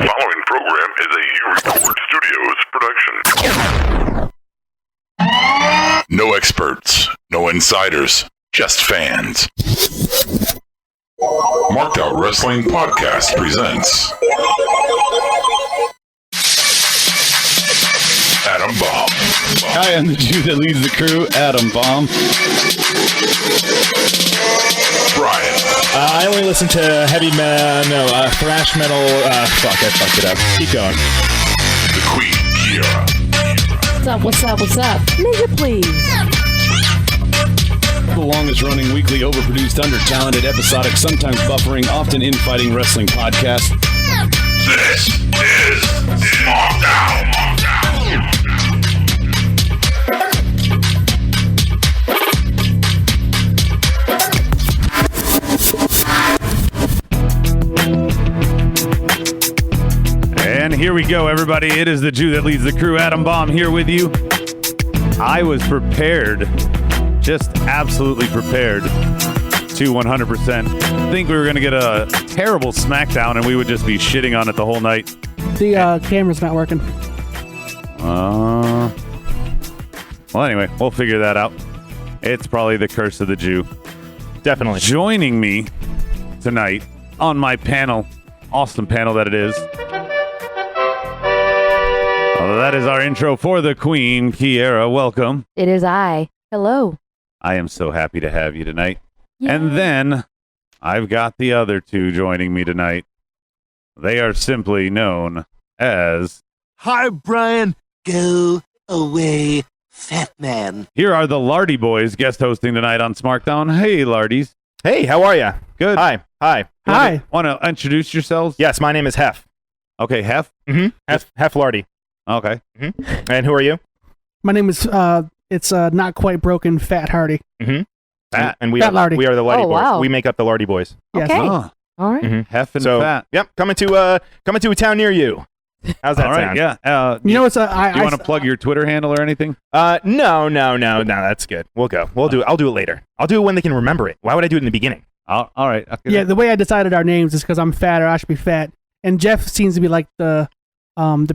following program is a U-Record Studios production. No experts, no insiders, just fans. Marked Out Wrestling Podcast presents Adam Baum. I am the Jew that leads the crew, Adam Baum. Brian. I only listen to heavy metal, thrash metal. Fuck, I fucked it up. Keep going. The Queen, Kiara. What's up? Nigga, please. The longest running weekly overproduced, under-talented, episodic, sometimes buffering, often infighting wrestling podcast. This is Smarkdown. And here we go, everybody. It is the Jew that leads the crew, Adam Baum, here with you. I was prepared, just absolutely prepared to 100% think we were going to get a terrible SmackDown and we would just be shitting on it the whole night. The camera's not working. Well, anyway, we'll figure that out. It's probably the curse of the Jew. Definitely. Joining me tonight on my panel, awesome panel that it is. That is our intro for the Queen, Kiara. Welcome. It is I. Hello. I am so happy to have you tonight. Yay. And then I've got the other two joining me tonight. They are simply known as... Hi, Brian. Go away, fat man. Here are the Lardy Boys guest hosting tonight on Smarkdown. Hey, Lardies. Hey, how are ya? Good. Hi. Want to introduce yourselves? Yes, my name is Hef. Okay, Hef? Mm-hmm. Hef Lardy. Okay. Mm-hmm. And who are you? My name is, it's not quite broken, Fat Hardy. Mm-hmm. Fat. And we Fat are Lardy. the Lardy Boys. Wow. We make up the Lardy Boys. Yes. Okay. Oh, All right. Mm-hmm. Hef and So, Fat. yep, coming to a town near you. How's that All right, sound? yeah. You know, it's do you want to plug your Twitter handle or anything? No, that's good. We'll go. I'll do it later. I'll do it when they can remember it. Why would I do it in the beginning? All right. Okay. Yeah, the way I decided our names is because I'm fat or I should be fat. And Jeff seems to be like the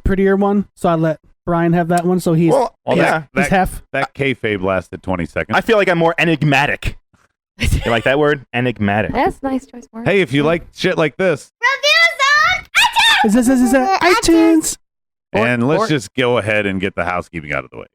prettier one, so I let Brian have that one, so he's Well, yeah. he's Hef. That kayfabe lasted 20 seconds. I feel like I'm more enigmatic. You like that word? Enigmatic. That's a nice choice word. Hey, if you like shit like this, Is this iTunes? and let's just go ahead and get the housekeeping out of the way.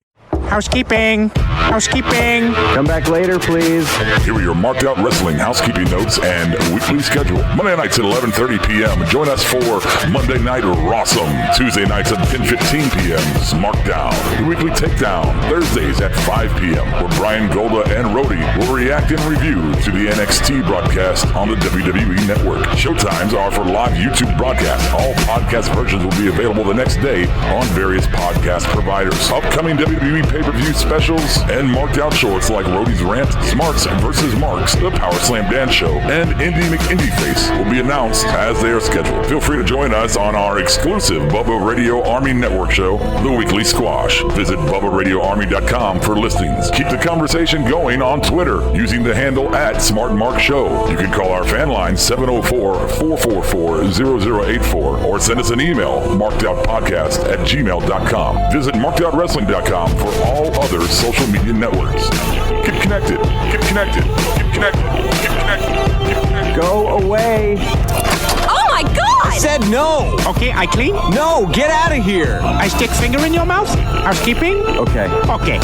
Housekeeping. Come back later, please. Here are your Marked Out Wrestling housekeeping notes and weekly schedule. Monday nights at 11:30 p.m. Join us for Monday Night Rawsome. Tuesday nights at 10:15 p.m. Smarkdown. The weekly Takedown. Thursdays at 5 p.m. where Brian, Golda, and Rhodey will react and review to the NXT broadcast on the WWE Network. Showtimes are for live YouTube broadcasts. All podcast versions will be available the next day on various podcast providers. Upcoming WWE pay-per-view specials and marked out shorts like Rhodey's Rant, Smarts vs. Marks, the Power Slam Dance Show, and Indie McIndieface will be announced as they are scheduled. Feel free to join us on our exclusive Bubba Radio Army Network show, The Weekly Squash. Visit BubbaRadioArmy.com for listings. Keep the conversation going on Twitter using the handle @SmartMarkShow. You can call our fan line 704-444-0084 or send us an email, markedoutpodcast@gmail.com. Visit markedoutwrestling.com for all other social media networks. Get connected. Go away. Oh my God! Said no. Okay, I clean? No, get out of here. I stick finger in your mouth? Housekeeping? Okay. Okay.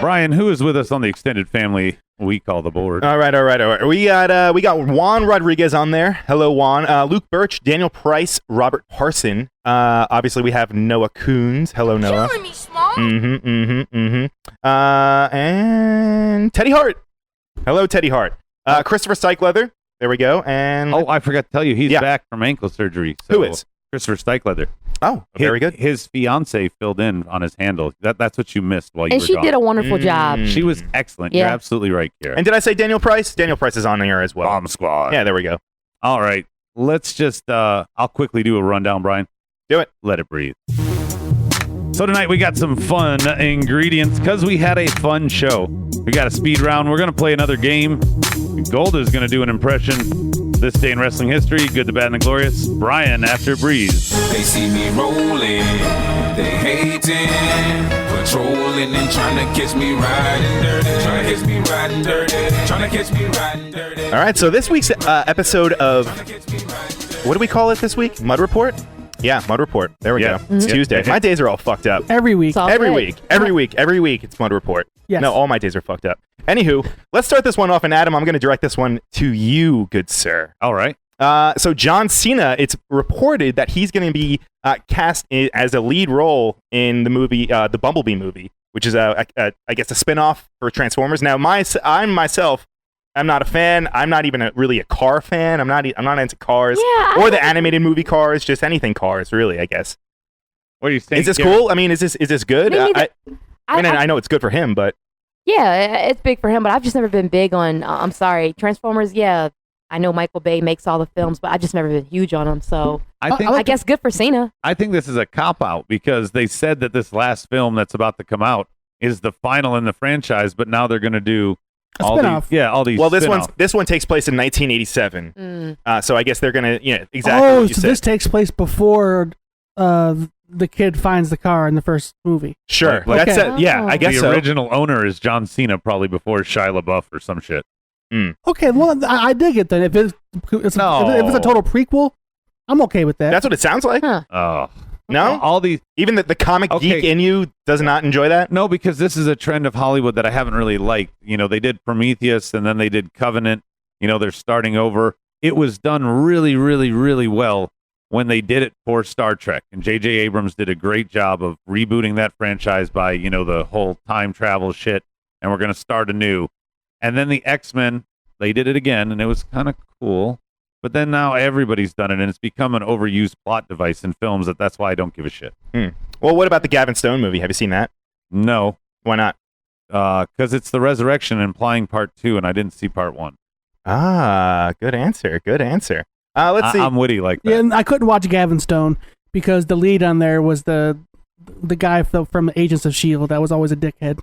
Brian, who is with us on the extended family we call the board? All right. We got Juan Rodriguez on there. Hello, Juan. Luke Birch, Daniel Price, Robert Parson. Obviously, we have Noah Coons. Hello, Noah. Killing me, Small. And Teddy Hart. Hello, Teddy Hart. Christopher Stikelether. There we go. And I forgot to tell you, he's back from ankle surgery. So who is? Christopher Stikelether. Oh, very good. His fiance filled in on his handle. That's what you missed while you And were she gone. did a wonderful job. She was excellent. Yeah. You're absolutely right, Kara. And did I say Daniel Price? Daniel Price is on here as well. Bomb Squad. Yeah, there we go. All right. Let's just, I'll quickly do a rundown, Brian. Do it. Let it breathe. So tonight we got some fun ingredients because we had a fun show. We got a speed round. We're going to play another game. Golda is going to do an impression. This day in wrestling history, good, the bad, and the glorious. Brian after Breeze. They see me rolling, they hating, patrolling and trying to catch me riding dirty, trying to catch me riding dirty, trying to catch me riding dirty. All right, so this week's episode of, what do we call it this week? Mud Report? Yeah, Mud Report. There we go. It's Tuesday. My days are all fucked up. Every week. Every week, it's Mud Report. Yes. No, all my days are fucked up. Anywho, let's start this one off, and Adam, I'm going to direct this one to you, good sir. All right. So John Cena, it's reported that he's going to be cast as a lead role in the movie, the Bumblebee movie, which is, I guess, a spinoff for Transformers. Now, I'm not a fan. I'm not even really a car fan. I'm not into cars or the animated movie Cars, just anything Cars, really, I guess. What are you saying? Is this cool? I mean, is this good? I know it's good for him, but Yeah, it's big for him, but I've just never been big on, I'm sorry, Transformers, yeah. I know Michael Bay makes all the films, but I've just never been huge on them, so I guess good for Cena. I think this is a cop-out because they said that this last film that's about to come out is the final in the franchise, but now they're going to do all these Well, spin-offs. this one takes place in 1987, so I guess they're going to, exactly what you said. This takes place before the kid finds the car in the first movie. Sure. Like, That's it. Yeah, I guess the so. original owner is John Cena, probably before Shia LaBeouf or some shit. Okay, well, I dig it then. If it's a total prequel, I'm okay with that. That's what it sounds like. Huh. Oh. No? All these... Even the comic geek in you does not enjoy that? No, because this is a trend of Hollywood that I haven't really liked. You know, they did Prometheus, and then they did Covenant. You know, they're starting over. It was done really, really, really well when they did it for Star Trek. And J.J. Abrams did a great job of rebooting that franchise by, the whole time travel shit, and we're going to start anew. And then the X-Men, they did it again, and it was kind of cool. But then now everybody's done it, and it's become an overused plot device in films that's why I don't give a shit. Well, what about the Gavin Stone movie? Have you seen that? No. Why not? Because it's the Resurrection implying part 2, and I didn't see part 1. Ah, good answer. Let's see. I'm witty like that. Yeah, and I couldn't watch Gavin Stone because the lead on there was the guy from Agents of S.H.I.E.L.D. that was always a dickhead.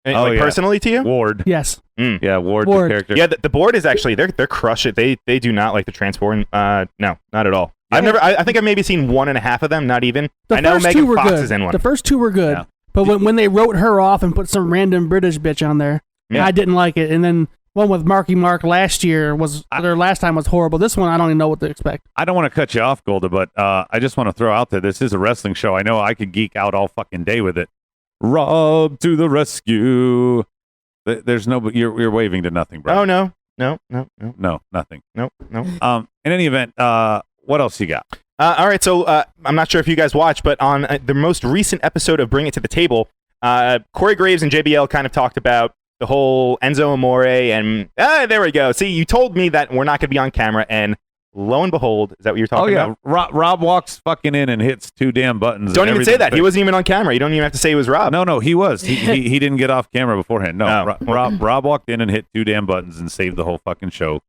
Personally to you? Ward. Yes. Yeah, Ward, the Ward. character. Yeah, the board is actually they're crush it. They do not like the Transform. No, not at all. Yeah. I think I've maybe seen 1.5 of them. Not even. The I know first Megan two were Fox good. is in one. The first two were good, Yeah. but when they wrote her off and put some random British bitch on there, I didn't like it. And then one with Marky Mark last year their last time was horrible. This one I don't even know what to expect. I don't want to cut you off, Golda, but I just want to throw out there, this is a wrestling show. I know I could geek out all fucking day with it. Rob to the rescue. There's no, but you're waving to nothing, bro. Oh no, nothing. no. In any event, what else you got? All right, so I'm not sure if you guys watched, but on the most recent episode of Bring It to the Table, Corey Graves and JBL kind of talked about the whole Enzo Amore, and there we go. See, you told me that we're not going to be on camera, and lo and behold, is that what you're talking about? Rob walks fucking in and hits 2 damn buttons. Don't even say that. He wasn't even on camera. You don't even have to say it was Rob. No, he was. He didn't get off camera beforehand. No, Rob walked in and hit 2 damn buttons and saved the whole fucking show.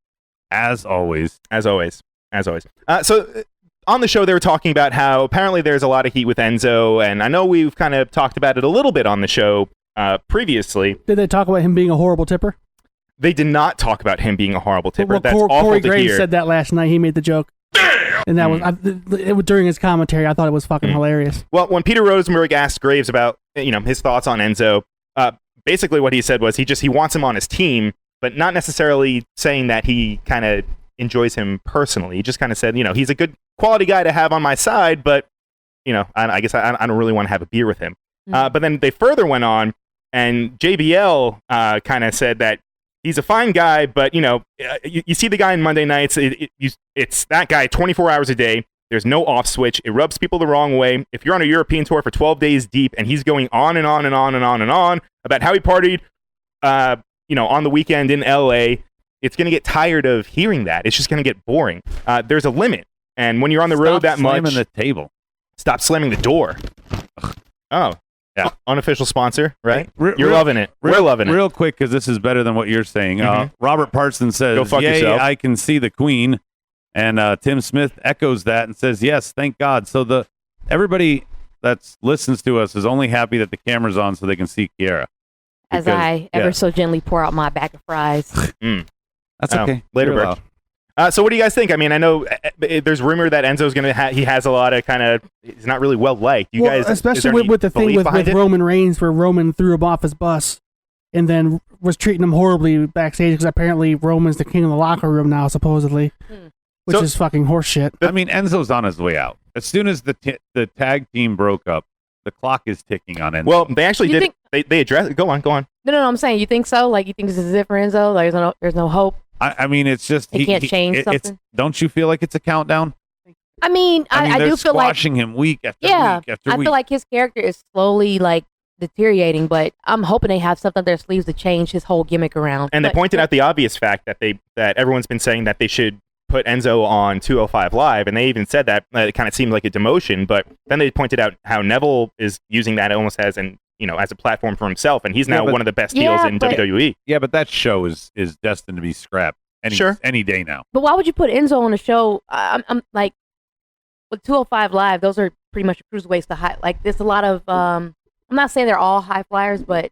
As always. So on the show, they were talking about how apparently there's a lot of heat with Enzo, and I know we've kind of talked about it a little bit on the show previously. Did they talk about him being a horrible tipper? They did not talk about him being a horrible tipper. Well, That's awful Corey to Graves hear. said that last night. He made the joke. And that was during his commentary. I thought it was fucking hilarious. Well, when Peter Rosenberg asked Graves about his thoughts on Enzo, basically what he said was he wants him on his team, but not necessarily saying that he kind of enjoys him personally. He just kind of said, he's a good quality guy to have on my side, but I guess I don't really want to have a beer with him. But then they further went on, and JBL kind of said that he's a fine guy, but you see the guy in Monday nights. It's that guy 24 hours a day. There's no off switch. It rubs people the wrong way. If you're on a European tour for 12 days deep, and he's going on and on and on and on and on about how he partied, on the weekend in LA, it's going to get tired of hearing that. It's just going to get boring. There's a limit, and when you're on the road that much, Stop slamming the table. Stop slamming the door. Oh. Yeah. Unofficial sponsor, right? Hey, You're loving it. We're loving it. Real quick, because this is better than what you're saying. Robert Parsons says, Go fuck "Yay, yourself." I can see the Queen." And Tim Smith echoes that and says, "Yes, thank God." So everybody, that listens to us is only happy that the camera's on so they can see Kiara. As I ever so gently pour out my bag of fries. That's okay. Later, Burke. So what do you guys think? I mean, I know there's rumor that Enzo's going to he has a lot of he's not really well liked. You guys, especially with the thing with Roman Reigns, where Roman threw him off his bus and then was treating him horribly backstage because apparently Roman's the king of the locker room now, supposedly, which is fucking horseshit. I mean, Enzo's on his way out. As soon as the tag team broke up, the clock is ticking on Enzo. Well, they actually did. They addressed it. Go on. No. I'm saying, you think so? Like, you think this is it for Enzo? Like, there's no hope. I mean, it's just he can't change something. Don't you feel like it's a countdown? I mean, I do feel like squashing him week after week after week. I feel like his character is slowly like deteriorating, but I'm hoping they have something up their sleeves to change his whole gimmick around. And they pointed out the obvious fact that everyone's been saying that they should put Enzo on 205 Live, and they even said that it kind of seemed like a demotion. But then they pointed out how Neville is using that almost as as a platform for himself, and he's now one of the best heels in WWE. Yeah, but that show is destined to be scrapped any day now. But why would you put Enzo on a show? I'm like, with 205 Live, those are pretty much cruiserweights to high. Like, there's a lot of I'm not saying they're all high flyers, but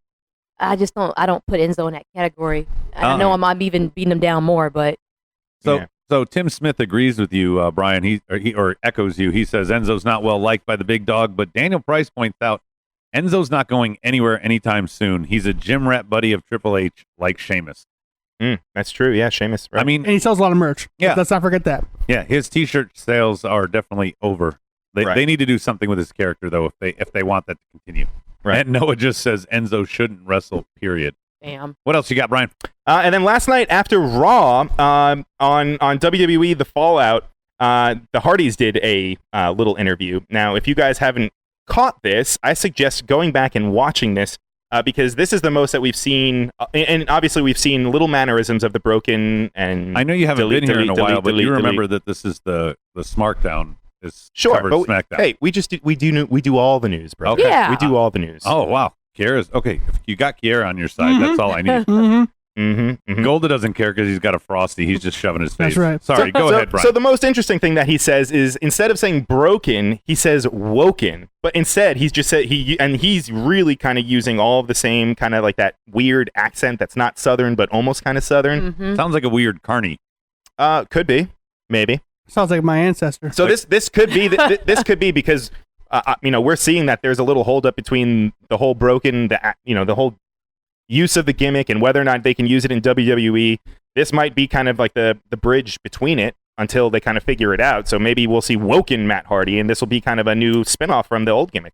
I don't put Enzo in that category. I know I'm even beating him down more, but So Tim Smith agrees with you, Brian. He echoes you. He says Enzo's not well liked by the big dog, but Daniel Price points out Enzo's not going anywhere anytime soon. He's a gym rat buddy of Triple H, like Sheamus. That's true. Yeah, Sheamus. Right. I mean, and he sells a lot of merch. Yeah, let's not forget that. Yeah, his T-shirt sales are definitely over. They need to do something with his character though if they want that to continue. Right. And Noah just says Enzo shouldn't wrestle. Period. Damn. What else you got, Brian? And then last night after Raw, on WWE The Fallout, the Hardys did a little interview. Now, if you guys haven't caught this, I suggest going back and watching this because this is the most that we've seen, and obviously we've seen little mannerisms of the Broken and. I know you haven't been here in a while, but you remember that this is the Smarkdown. Sure, but SmackDown. Hey, we do all the news, bro. Okay. Yeah. We do all the news. Oh wow. Kiara's okay. If you got Kiara on your side, that's all I need. Golda doesn't care because he's got a Frosty. He's just shoving his face. That's right. Sorry, go ahead, Brian. So the most interesting thing that he says is instead of saying broken, he says woken. But instead, he's just said he's really kind of using all of the same kind of like that weird accent that's not Southern but almost kind of Southern. Sounds like a weird carny. Could be, maybe. Sounds like my ancestor. So this could be this could be because. We're seeing that there's a little holdup between the whole Broken, the whole use of the gimmick and whether or not they can use it in WWE. This might be kind of like the bridge between it until they kind of figure it out. So maybe we'll see Woken Matt Hardy, and this will be kind of a new spinoff from the old gimmick.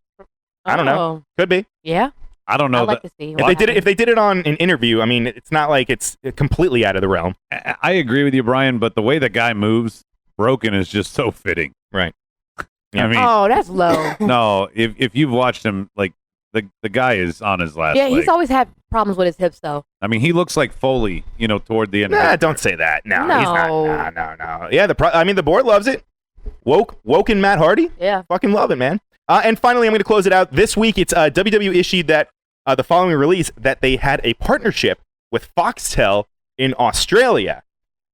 I don't know. Could be. Yeah. I don't know. I'd like to see. If they did it on an interview, I mean, it's not like it's completely out of the realm. I agree with you, Brian, but the way the guy moves, Broken is just so fitting. Right. Yeah. I mean, that's low. No, if you've watched him, like the guy is on his last leg. He's always had problems with his hips, though. I mean, he looks like Foley, toward the end. Don't say that. No, he's not. No. Yeah, the board loves it. Woken Matt Hardy. Yeah, fucking love it, man. And finally, I'm going to close it out this week. It's WWE issued that the following release that they had a partnership with Foxtel in Australia,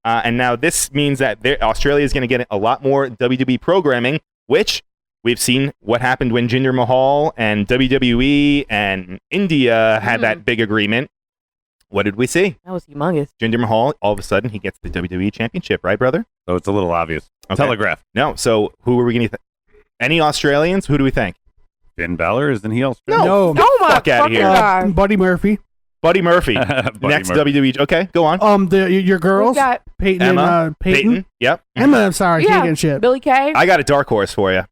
and now this means that Australia is going to get a lot more WWE programming. Which we've seen what happened when Jinder Mahal and WWE and India had that big agreement. What did we see? That was humongous. Jinder Mahal, all of a sudden, he gets the WWE Championship, right, brother? So it's a little obvious. Okay. Telegraph. No, so who are we going to any Australians? Who do we think? Finn Balor, isn't he Australian? No. Fuck out of here. Buddy Murphy. Buddy Murphy. Next WWE. Okay, go on. Your girls? Peyton Emma, and Peyton. Yep. Emma, I'm sorry. She ain't getting shit. Billy Kay. I got a dark horse for you.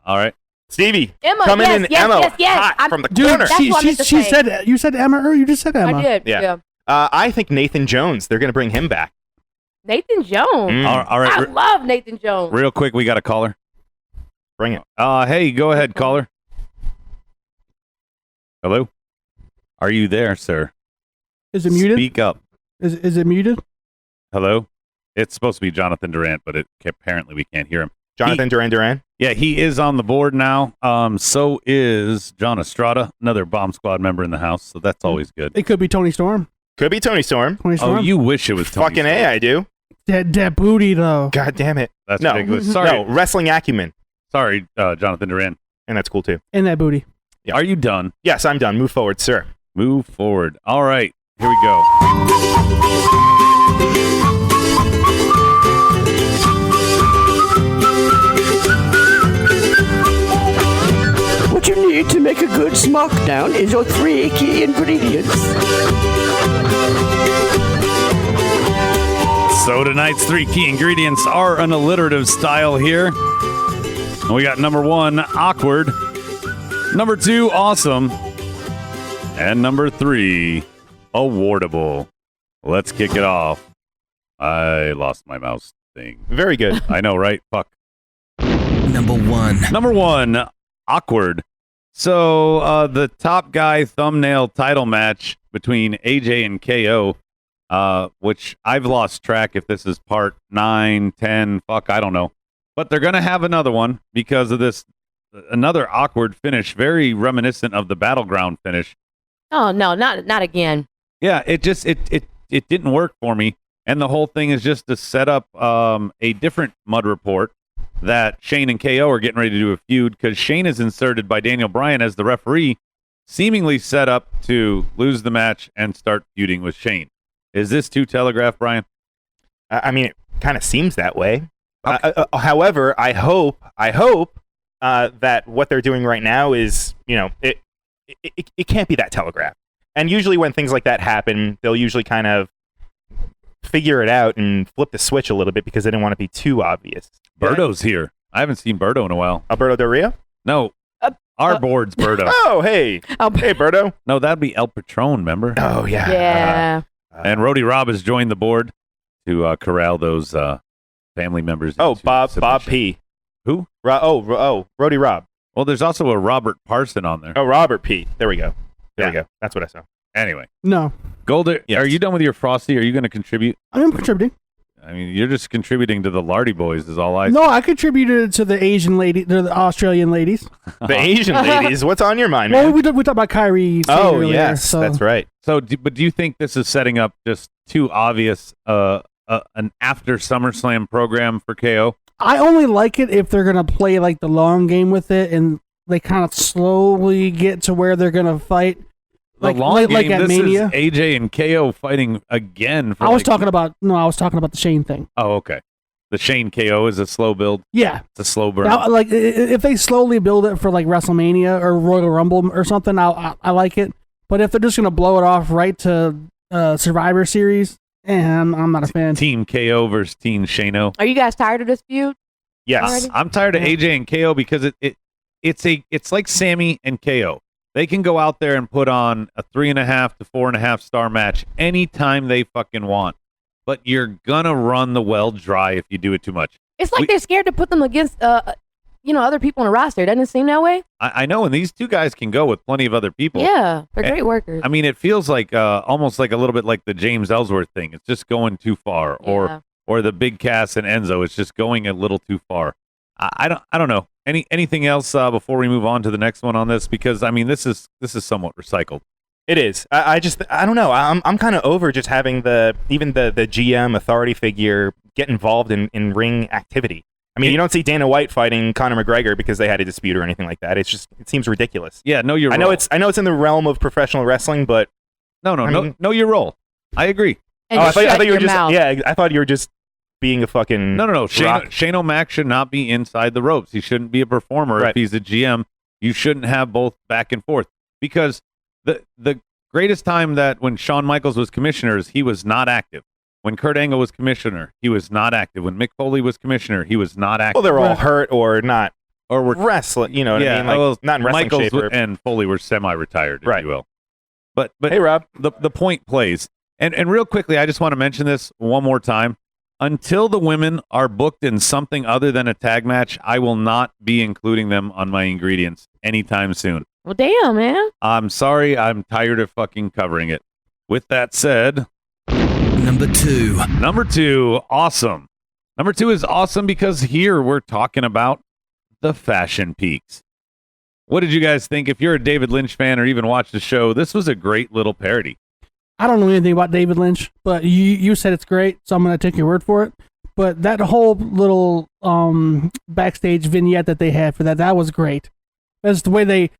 All right. Stevie. Emma, coming in. Emma, hot from the corner. She said, you said Emma, or you just said Emma. I did. Yeah. I think Nathan Jones, they're going to bring him back. Nathan Jones. All right. I love Nathan Jones. Real quick, we got a caller. Bring it. Hey, go ahead, caller. Hello? Are you there, sir? Is it muted? Speak up. Is it muted? Hello? It's supposed to be Jonathan Durant, but apparently we can't hear him. Jonathan Duran? Yeah, he is on the board now. So is John Estrada, another Bomb Squad member in the house, so that's always good. It could be Tony Storm. Could be Tony Storm. Oh, you wish it was Tony Fucking Storm. A, I do. That booty, though. God damn it. That's ridiculous. Sorry. No, wrestling acumen. Sorry, Jonathan Duran. And that's cool too. And that booty. Yeah. Are you done? Yes, I'm done. Move forward, sir. Move forward. All right, here we go. What you need to make a good Smarkdown is your 3 key ingredients. So tonight's 3 key ingredients are an alliterative style here. We got number 1, awkward. Number 2, awesome. And number 3, awardable. Let's kick it off. I lost my mouse thing. Very good. I know, right? Fuck. Number 1. Number 1, awkward. So the top guy thumbnail title match between AJ and KO, which I've lost track if this is part 9, 10, fuck, I don't know. But they're going to have another one because of this, another awkward finish, very reminiscent of the Battleground finish. Oh, no, not again. Yeah, it didn't work for me. And the whole thing is just to set up a different mud report that Shane and KO are getting ready to do a feud because Shane is inserted by Daniel Bryan as the referee, seemingly set up to lose the match and start feuding with Shane. Is this too telegraphed, Brian? I mean, it kind of seems that way. Okay. However, I hope that what they're doing right now is, it can't be that telegraphed. And usually when things like that happen, they'll usually kind of figure it out and flip the switch a little bit because they didn't want to be too obvious. Birdo's here. I haven't seen Birdo in a while. Alberto Del Rio? No. Our board's Birdo. Oh, hey. Hey, Birdo. No, that'd be El Patron, remember? Oh, yeah. Yeah. And Rody Rob has joined the board to corral those family members. Oh, into Bob submission. P. Who? Rody Rob. Well, there's also a Robert Parson on there. Oh, Robert P. There we go. There we go. That's what I saw. Anyway. No. Golda, Yes. are you done with your Frosty? Are you going to contribute? I'm contributing. I mean, you're just contributing to the Lardy Boys is all I No, I contributed to the Asian lady, to the Australian ladies. The Asian ladies. What's on your mind, Well, man? we talked about Kyrie. Oh, earlier, yes. so. That's right. So, but do you think this is setting up just too obvious an after SummerSlam program for KO? I only like it if they're going to play like the long game with it and they kind of slowly get to where they're going to fight. The Like, long like, game, like at this Mania. is AJ and KO fighting again. For I was talking about the Shane thing. Oh, okay. The Shane KO is a slow build. Yeah. It's a slow burn. Now, like if they slowly build it for like WrestleMania or Royal Rumble or something, I like it. But if they're just gonna blow it off right to Survivor Series, I'm not a fan. Team KO versus Team Shano. Are you guys tired of this feud? Yes. Already? I'm tired of AJ and KO because it's like Sammy and KO. They can go out there and put on a 3.5 to 4.5 star match anytime they fucking want. But you're gonna run the well dry if you do it too much. It's like they're scared to put them against, other people in a roster. Doesn't it seem that way? I know, and these two guys can go with plenty of other people. Yeah, they're great workers. I mean, it feels like almost like a little bit like the James Ellsworth thing. It's just going too far, Yeah. or the Big Cass and Enzo. It's just going a little too far. I don't know. Anything else before we move on to the next one on this? Because I mean, this is somewhat recycled. It is. I don't know. I'm kind of over just having the GM authority figure get involved in ring activity. I mean, you don't see Dana White fighting Conor McGregor because they had a dispute or anything like that. It seems ridiculous. Yeah, know your role. I know it's in the realm of professional wrestling, but know your role. I agree. And I thought you were just mouth. I thought you were just being a fucking No. Shane O'Mac should not be inside the ropes. He shouldn't be a performer. Right. If he's a GM, you shouldn't have both back and forth because the greatest time that when Shawn Michaels was commissioner, he was not active. When Kurt Angle was commissioner, he was not active. When Mick Foley was commissioner, he was not active. Well, they're all hurt or not, or were wrestling. You know what I mean? Like, not in wrestling Michaels shape. Or, and Foley were semi-retired, if Right. you will. But hey, Rob, the point plays. And real quickly, I just want to mention this one more time. Until the women are booked in something other than a tag match, I will not be including them on my ingredients anytime soon. Well, damn, man. I'm sorry. I'm tired of fucking covering it. With that said, Number 2, awesome. Number 2 is awesome because here we're talking about the Fashion Peaks. What did you guys think? If you're a David Lynch fan or even watched the show, this was a great little parody. I don't know anything about David Lynch, but you said it's great, so I'm going to take your word for it. But that whole little backstage vignette that they had for that was great. That's the way they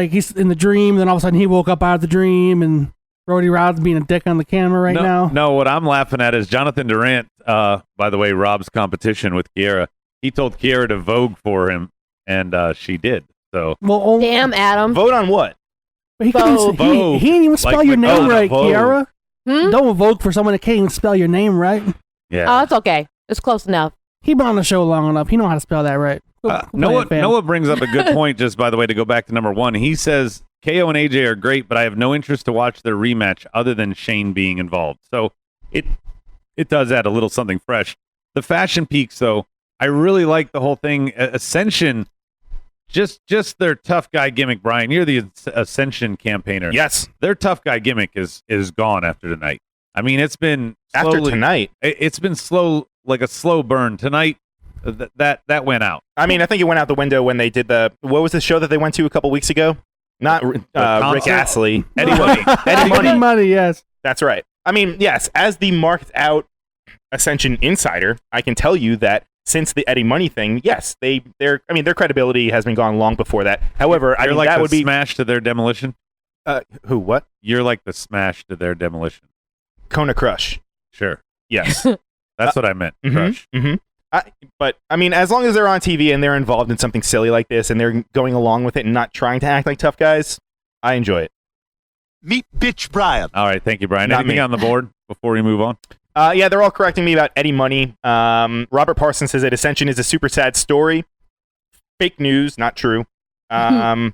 he's in the dream, then all of a sudden he woke up out of the dream, and Brody Rod's being a dick on the camera now. No, what I'm laughing at is Jonathan Durant. By the way, Rob's competition with Kiara. He told Kiara to vogue for him, and she did. So damn, Adam. Vote on what? He didn't even spell your name right, Kiara. Don't vote for someone that can't even spell your name right. Yeah. Oh, it's okay. It's close enough. He been on the show long enough. He know how to spell that right. Noah brings up a good point, just by the way, to go back to number 1. He says, KO and AJ are great, but I have no interest to watch their rematch other than Shane being involved. So it does add a little something fresh. The Fashion Peaks, though, I really like the whole thing. Ascension, just their tough guy gimmick, Brian. You're the Ascension campaigner. Yes. Their tough guy gimmick is gone after tonight. I mean, it's been slowly, after tonight. It's been slow, like a slow burn. Tonight, that went out. I mean, I think it went out the window when they did what was the show that they went to a couple weeks ago? Not Rick Astley. Eddie Money. Eddie Money, yes. That's right. I mean, yes, as the marked out Ascension insider, I can tell you that since the Eddie Money thing, yes, their credibility has been gone long before that. However, You're like that would be Smash to their demolition. Who? What? You're like the Smash to their demolition. Kona Crush. Sure. Yes. That's what I meant. Crush. But I mean, as long as they're on TV and they're involved in something silly like this and they're going along with it and not trying to act like tough guys, I enjoy it. Meet Bitch Brian. All right, thank you, Brian. Not Anything me. on the board before we move on? Yeah, they're all correcting me about Eddie Money. Robert Parsons says that Ascension is a super sad story. Fake news, not true. And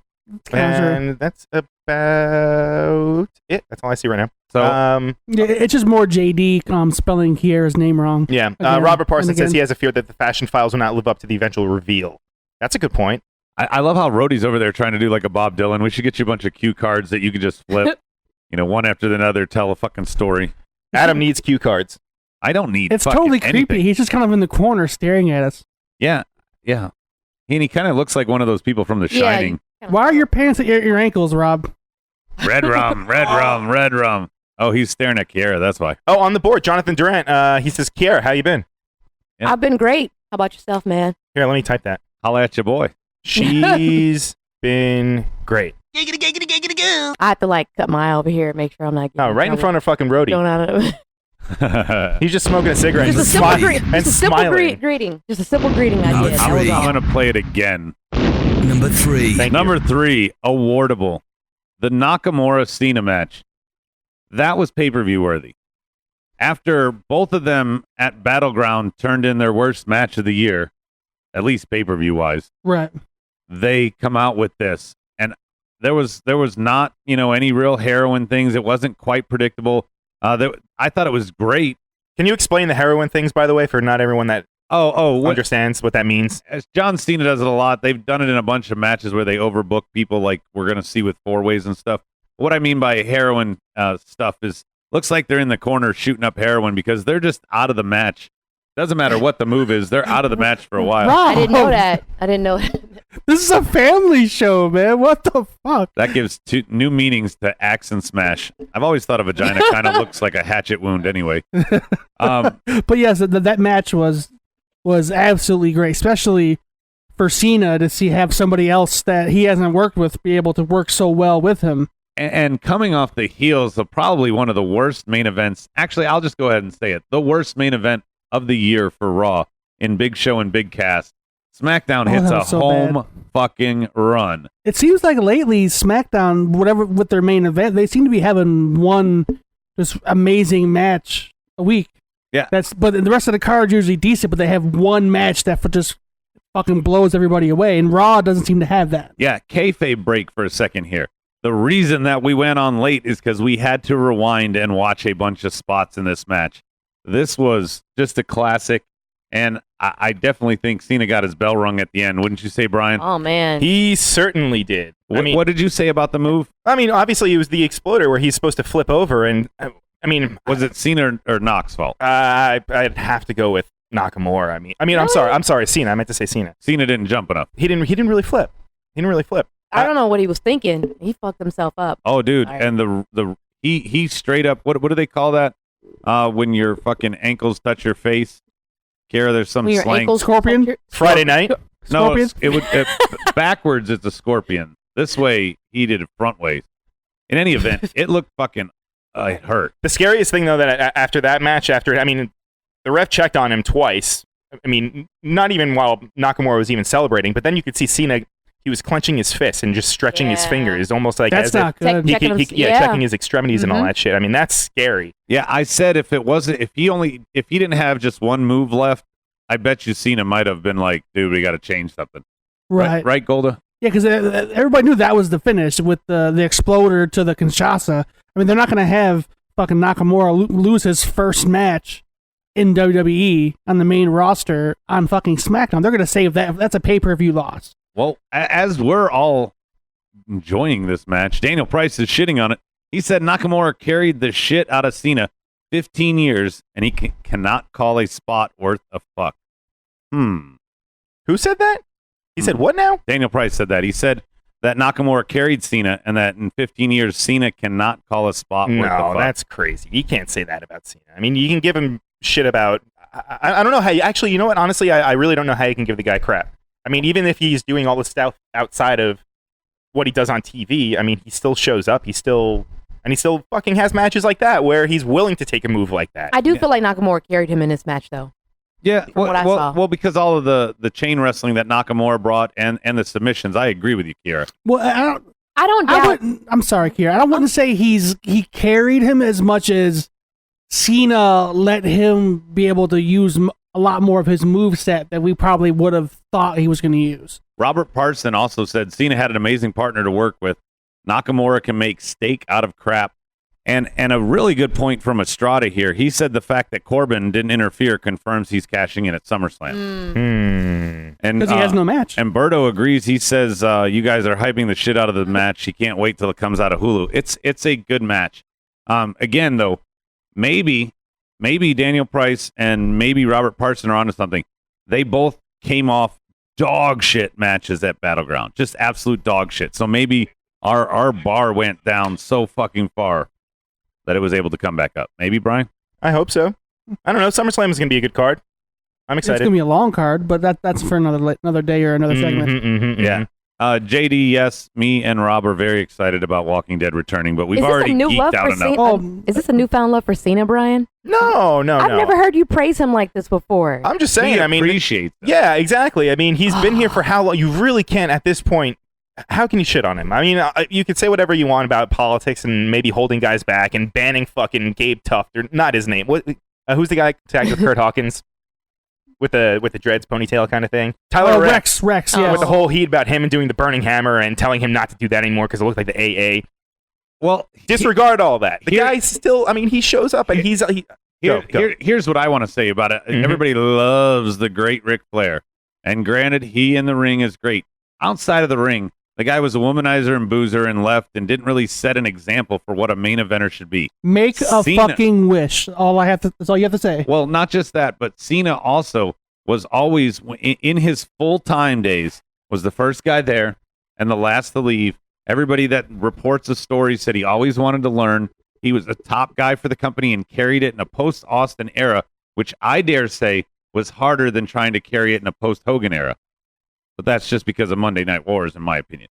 that's about it. That's all I see right now. So, it's just more JD spelling Kiera's name wrong. Yeah, Robert Parsons says he has a fear that the fashion files will not live up to the eventual reveal. That's a good point. I love how Rhodey's over there trying to do like a Bob Dylan. We should get you a bunch of cue cards that you could just flip, one after the other, tell a fucking story. Adam needs cue cards. I don't need. It's totally anything. creepy. He's just kind of in the corner staring at us. Yeah. And he kind of looks like one of those people from The Shining. Why are your pants at your ankles, Rob? Red rum, red rum, red rum. Oh, he's staring at Kiara. That's why. Oh, on the board, Jonathan Durant. He says, Kiara, how you been? Yeah. I've been great. How about yourself, man? Here, let me type that. Holla at your boy. She's been great. I have to cut my eye over here and make sure I'm not getting right in front of fucking Rhodey. going out of He's just smoking a cigarette just a simple greeting. Just a simple greeting I did. I'm going to play it again. Number 3. Number 3, awardable. The Nakamura Cena match. That was pay-per-view worthy. After both of them at Battleground turned in their worst match of the year, at least pay-per-view wise. Right. They come out with this. And there was not, any real heroin things. It wasn't quite predictable. I thought it was great. Can you explain the heroin things, by the way, for not everyone that understands what that means? As John Cena does it a lot. They've done it in a bunch of matches where they overbook people like we're going to see with 4-ways and stuff. What I mean by heroin stuff is looks like they're in the corner shooting up heroin because they're just out of the match. Doesn't matter what the move is. They're out of the match for a while. Rob. I didn't know that. This is a family show, man. What the fuck? That gives new meanings to axe and smash. I've always thought a vagina kind of looks like a hatchet wound anyway. But yes, that match was absolutely great, especially for Cena to have somebody else that he hasn't worked with be able to work so well with him. And coming off the heels of probably one of the worst main events. Actually, I'll just go ahead and say it. The worst main event of the year for Raw in Big Show and Big Cast. SmackDown hits a home fucking run. It seems like lately SmackDown, whatever with their main event, they seem to be having one just amazing match a week. Yeah. But the rest of the card's usually decent, but they have one match that just fucking blows everybody away, and Raw doesn't seem to have that. Yeah, kayfabe break for a second here. The reason that we went on late is because we had to rewind and watch a bunch of spots in this match. This was just a classic, and I definitely think Cena got his bell rung at the end. Wouldn't you say, Brian? Oh, man. He certainly did. What did you say about the move? I mean, obviously it was the exploder where he's supposed to flip over, and was it Cena or Knox's fault? I'd have to go with Nakamura. I mean, I'm sorry, Cena. I meant to say Cena. Cena didn't jump enough. He didn't really flip. I don't know what he was thinking. He fucked himself up. Oh, dude, and he straight up. What do they call that? When your fucking ankles touch your face, Kiara, there's some slang. Scorpion? Friday night? Scorpion? No, it would backwards. It's a scorpion. This way, he did it front ways. In any event, it looked fucking hurt. The scariest thing though that after that match, the ref checked on him twice. I mean, not even while Nakamura was even celebrating, but then you could see Cena. He was clenching his fists and just stretching his fingers, almost like that's not good. Checking his extremities and all that shit. I mean, that's scary. Yeah, I said if he didn't have just one move left, I bet you Cena might have been like, dude, we got to change something. Right, Golda? Yeah, because everybody knew that was the finish with the exploder to the Kinshasa. I mean, they're not going to have fucking Nakamura lose his first match in WWE on the main roster on fucking SmackDown. They're going to save that. That's a pay-per-view loss. Well, as we're all enjoying this match, Daniel Price is shitting on it. He said Nakamura carried the shit out of Cena 15 years, and he cannot call a spot worth a fuck. Who said that? He said what now? Daniel Price said that. He said that Nakamura carried Cena, and that in 15 years, Cena cannot call a spot worth a fuck. No, that's crazy. You can't say that about Cena. I mean, you can give him shit about... I don't know how you... Actually, you know what? Honestly, I really don't know how you can give the guy crap. I mean, even if he's doing all this stuff outside of what he does on TV, I mean, he still shows up. He still fucking has matches like that where he's willing to take a move like that. I do feel like Nakamura carried him in this match, though. Yeah, what I saw. Well, because all of the chain wrestling that Nakamura brought and the submissions, I agree with you, Kiara. Well, I don't doubt. I'm sorry, Kiara. I wouldn't say he carried him as much as Cena let him be able to use a lot more of his moveset that we probably would have thought he was going to use. Robert Parson also said Cena had an amazing partner to work with. Nakamura can make steak out of crap. And a really good point from Estrada here. He said the fact that Corbin didn't interfere confirms he's cashing in at SummerSlam. And because he has no match. And Berto agrees. He says you guys are hyping the shit out of the match. He can't wait till it comes out of Hulu. It's a good match. Again, though, maybe Daniel Price and maybe Robert Parson are onto something. They both came off dog shit matches at Battleground. Just absolute dog shit. So maybe our bar went down so fucking far that it was able to come back up. Maybe, Brian? I hope so. I don't know. SummerSlam is going to be a good card. I'm excited. It's going to be a long card, but that's for another day or another segment. Yeah. JD, yes, me and Rob are very excited about Walking Dead returning, but we've already geeked out enough. Is this a newfound love for Cena, Brian? No. I've never heard you praise him like this before. I'm just saying. I mean, appreciate that. Yeah, exactly. I mean, he's been here for how long? You really can't at this point. How can you shit on him? I mean, you could say whatever you want about politics and maybe holding guys back and banning fucking Gabe Tuft, or not his name. Who's the guy tagged with Kurt Hawkins with the dreads ponytail kind of thing? Tyler Rex. Yeah, with the whole heat about him and doing the burning hammer and telling him not to do that anymore because it looked like the AA. Well, disregard all that. The guy still. I mean, he shows up and he's. Here's what I want to say about it. Mm-hmm. Everybody loves the great Ric Flair, and granted, he in the ring is great. Outside of the ring, the guy was a womanizer and boozer and left and didn't really set an example for what a main eventer should be. Make a fucking wish. That's all you have to say. Well, not just that, but Cena also was always, in his full-time days, was the first guy there and the last to leave. Everybody that reports the story said he always wanted to learn. He was a top guy for the company and carried it in a post-Austin era, which I dare say was harder than trying to carry it in a post-Hogan era. But that's just because of Monday Night Wars, in my opinion.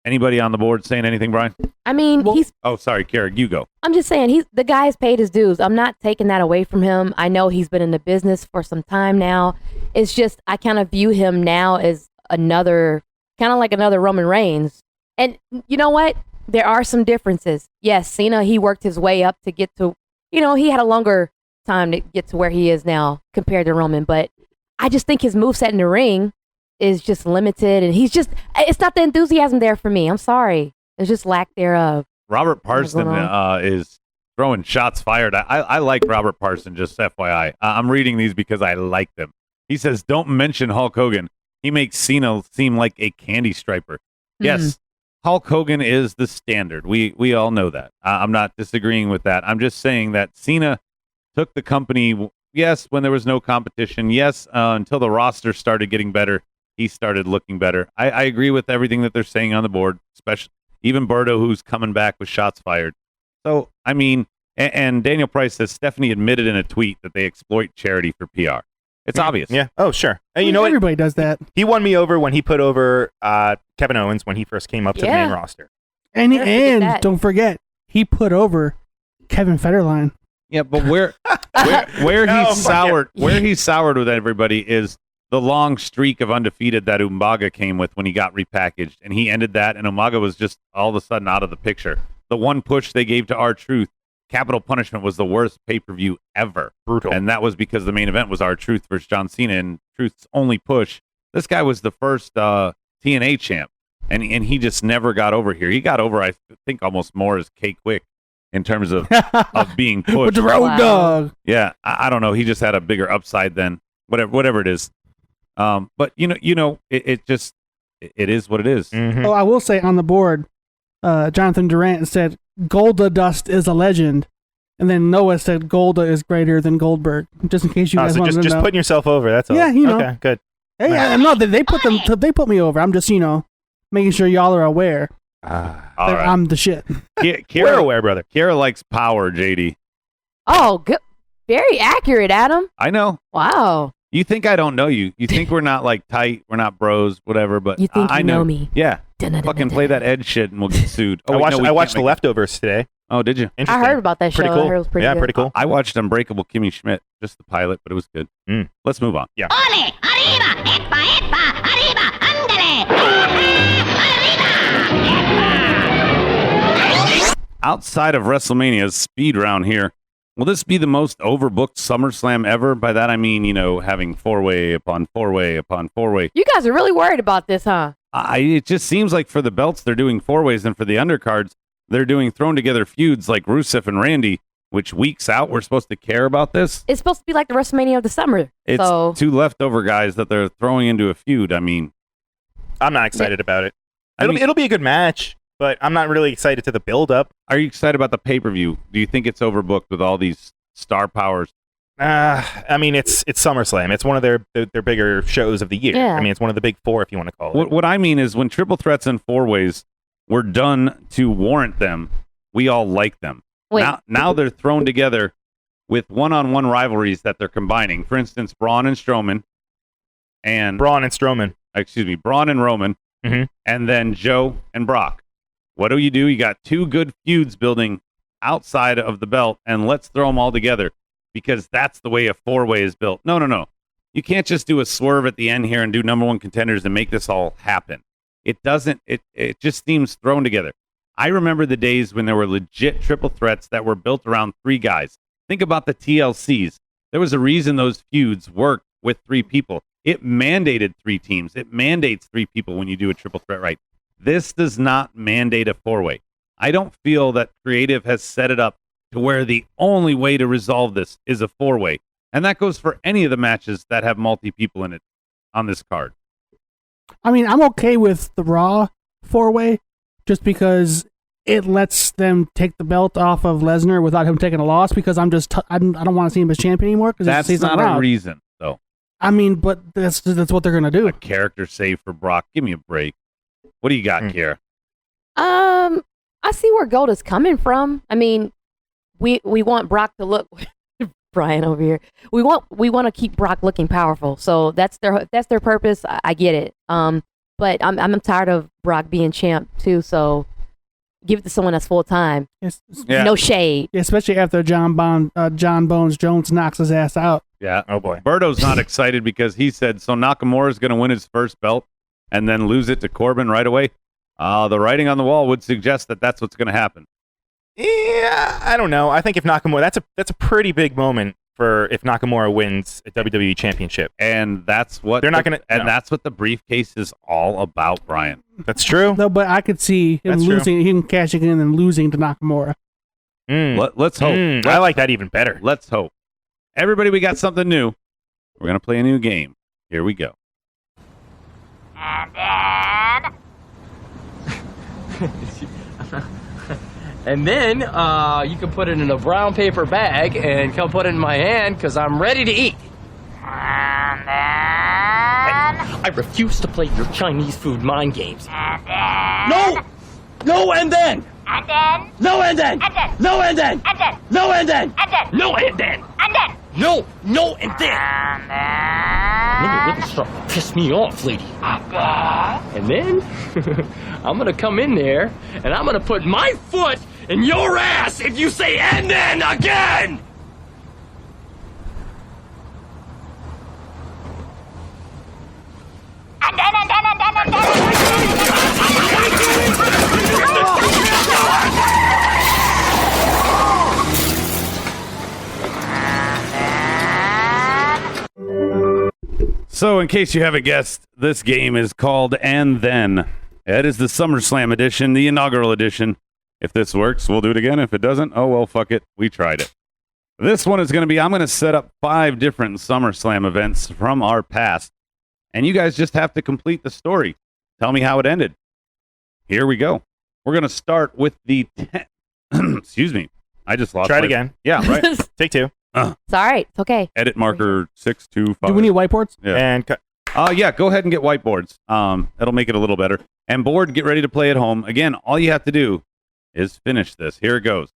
Anybody on the board saying anything, Brian? I mean, Oh, sorry, Kiara, you go. I'm just saying, the guy's paid his dues. I'm not taking that away from him. I know he's been in the business for some time now. It's just, I kind of view him now as another Roman Reigns. And you know what? There are some differences. Yes, Cena, he worked his way up to get to, he had a longer time to get to where he is now compared to Roman, but I just think his moveset in the ring is just limited, and it's not the enthusiasm there for me. I'm sorry. There's just lack thereof. Robert Parson is throwing shots fired. I like Robert Parson, just FYI. I'm reading these because I like them. He says, don't mention Hulk Hogan. He makes Cena seem like a candy striper. Yes, Hulk Hogan is the standard. We all know that. I'm not disagreeing with that. I'm just saying that Cena took the company... Yes, when there was no competition. Yes, until the roster started getting better, he started looking better. I agree with everything that they're saying on the board, especially even Berto, who's coming back with shots fired. So, I mean, and Daniel Price says Stephanie admitted in a tweet that they exploit charity for PR. It's obvious. Yeah. Oh, sure. And you know what? Everybody does that. He won me over when he put over Kevin Owens when he first came up to the main roster. And don't forget, he put over Kevin Federline. Yeah, but where he's soured with everybody is the long streak of undefeated that Umaga came with when he got repackaged, and he ended that, and Umaga was just all of a sudden out of the picture. The one push they gave to R-Truth, Capital Punishment, was the worst pay-per-view ever. Brutal. And that was because the main event was R-Truth versus John Cena, and Truth's only push. This guy was the first TNA champ, and he just never got over here. He got over, I think, almost more as K-Quick in terms of being pushed. With the road dog. Yeah, I don't know. He just had a bigger upside than whatever it is. But it is what it is. Mm-hmm. Oh, I will say on the board, Jonathan Durant said Golda Dust is a legend, and then Noah said Golda is greater than Goldberg. Just in case you guys want to know. Just putting yourself over. That's all. Yeah, Okay, good. Hey, no, they put me over. I'm just making sure y'all are aware. All right. I'm the shit. We're aware, brother. Kiara likes power, JD. Oh, good. Very accurate, Adam. I know. Wow. You think I don't know you. You think we're not like tight, we're not bros, whatever, but you think I know me. Yeah. Fucking play that Ed shit and we'll get sued. I watched The Leftovers today. Oh, did you? I heard about that show. Pretty cool. I heard it was pretty good. Pretty cool. I watched Unbreakable Kimmy Schmidt, just the pilot, but it was good. Let's move on. Yeah. Ole, arriba, epa, arriba, ándale. Outside of WrestleMania's speed round here, will this be the most overbooked SummerSlam ever? By that I mean, having four-way upon four-way upon four-way. You guys are really worried about this, huh? It just seems like for the belts, they're doing four-ways, and for the undercards, they're doing thrown-together feuds like Rusev and Randy, which weeks out, we're supposed to care about this. It's supposed to be like the WrestleMania of the summer. It's two leftover guys that they're throwing into a feud. I mean, I'm not excited about it. It'll be a good match, but I'm not really excited to the build-up. Are you excited about the pay-per-view? Do you think it's overbooked with all these star powers? I mean, it's SummerSlam. It's one of their bigger shows of the year. Yeah. I mean, it's one of the big four, if you want to call it. What I mean is when triple threats and four-ways were done to warrant them, we all like them. Wait. Now they're thrown together with one-on-one rivalries that they're combining. For instance, Braun and Roman. Mm-hmm. And then Joe and Brock. What do? You got two good feuds building outside of the belt, and let's throw them all together because that's the way a four-way is built. No. You can't just do a swerve at the end here and do number one contenders and make this all happen. It doesn't. It just seems thrown together. I remember the days when there were legit triple threats that were built around three guys. Think about the TLCs. There was a reason those feuds worked with three people. It mandated three teams. It mandates three people when you do a triple threat right. This does not mandate a four-way. I don't feel that creative has set it up to where the only way to resolve this is a four-way. And that goes for any of the matches that have multi-people in it on this card. I mean, I'm okay with the Raw four-way just because it lets them take the belt off of Lesnar without him taking a loss because I don't want to see him as champion anymore. That's not a reason, though. I mean, but that's what they're going to do. A character save for Brock. Give me a break. What do you got, Kiara? I see where Golda's coming from. I mean, we want Brock to look Brian over here. We want to keep Brock looking powerful. So that's their purpose. I get it. But I'm tired of Brock being champ too. So give it to someone that's full time. Yeah. No shade. Especially after John Bones Jones knocks his ass out. Yeah. Oh boy. Berto's not excited because he said so. Nakamura is going to win his first belt and then lose it to Corbin right away. The writing on the wall would suggest that that's what's going to happen. Yeah, I don't know. I think if Nakamura, that's a pretty big moment for if Nakamura wins a WWE Championship, and that's what they're not going to. And that's what the briefcase is all about, Brian. That's true. No, but I could see him him cashing in and losing to Nakamura. Let's hope. I like that even better. Let's hope. Everybody, we got something new. We're going to play a new game. Here we go. And then you can put it in a brown paper bag and come put it in my hand because I'm ready to eat. And then... I refuse to play your Chinese food mind games. And then... No, and then! And then... No, and then! And then... No, and then! And then... No, and then! And then... No, and then! And then... No, and then. Really start to piss me off, lady. And then, I'm gonna come in there, and I'm gonna put my foot in your ass if you say "and then" again! So, in case you haven't guessed, this game is called And Then. It is the SummerSlam edition, the inaugural edition. If this works, we'll do it again. If it doesn't, oh well, fuck it. We tried it. This one is going to be, I'm going to set up 5 different SummerSlam events from our past. And you guys just have to complete the story. Tell me how it ended. Here we go. We're going to start with the 10. Excuse me. I just lost Try it my- again. Yeah, right. Take 2. It's all right. It's okay. Edit marker 625. Do we need whiteboards? Yeah. And Yeah, go ahead and get whiteboards. That'll make it a little better. And board, get ready to play at home. Again, all you have to do is finish this. Here it goes.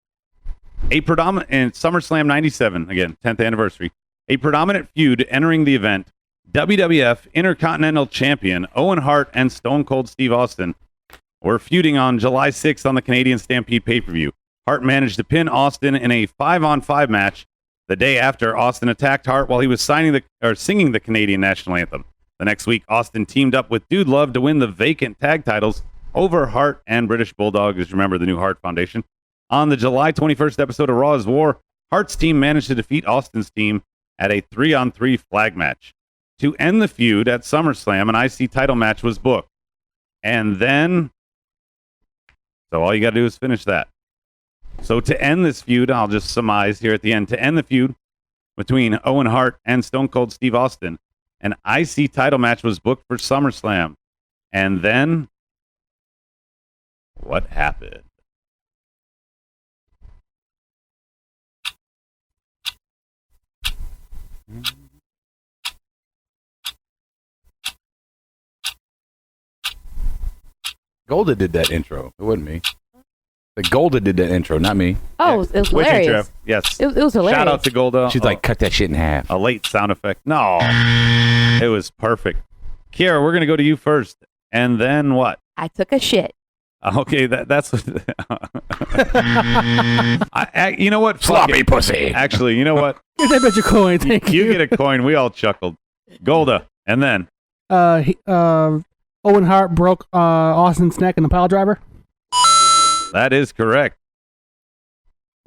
A predominant in SummerSlam 97, again, 10th anniversary. A predominant feud entering the event. WWF Intercontinental Champion Owen Hart and Stone Cold Steve Austin were feuding on July 6th on the Canadian Stampede pay-per-view. Hart managed to pin Austin in a 5-on-5 match. The day after, Austin attacked Hart while he was singing the Canadian national anthem. The next week, Austin teamed up with Dude Love to win the vacant tag titles over Hart and British Bulldog, as you remember, the new Hart Foundation. On the July 21st episode of Raw is War, Hart's team managed to defeat Austin's team at a 3-on-3 flag match. To end the feud at SummerSlam, an IC title match was booked. And then, so all you got to do is finish that. So to end this feud, I'll just surmise here at the end. To end the feud between Owen Hart and Stone Cold Steve Austin, an IC title match was booked for SummerSlam. And then, what happened? Golda did that intro. It wasn't me. The Golda did that intro, not me. Oh, it was Which hilarious. intro? Yes. It was hilarious. Shout out to Golda. She's like, cut that shit in half. A late sound effect. No. It was perfect. Kiara, we're going to go to you first. And then what? I took a shit. Okay, that's what. You know what? Fuck Sloppy it. pussy. Actually, you know what? Get that bitch a coin. Thank you. You get a coin. We all chuckled. Golda. And then? Owen Hart broke Austin's neck in a pile driver. That is correct.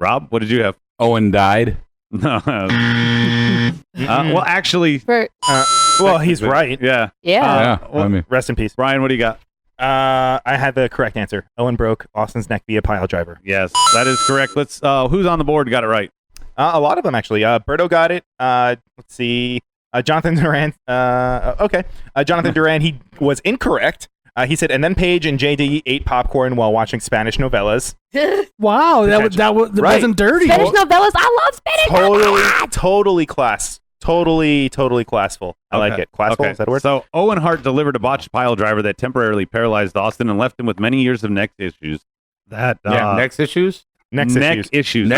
Rob, what did you have? Owen died. No. Well, actually. Well, he's right. Yeah. Yeah. Well, rest in peace. Brian, what do you got? I had the correct answer. Owen broke Austin's neck via pile driver. Yes, that is correct. Let's. Who's on the board got it right? A lot of them, actually. Berto got it. Let's see. Jonathan Duran. Okay. Jonathan Duran, he was incorrect. He said, and then Paige and JD ate popcorn while watching Spanish novellas. Wow, that wasn't dirty. Spanish novellas. I love Spanish Totally class. Totally classful. I like it. Classful, is that a word? So Owen Hart delivered a botched pile driver that temporarily paralyzed Austin and left him with many years of neck issues. Neck issues? Neck issues.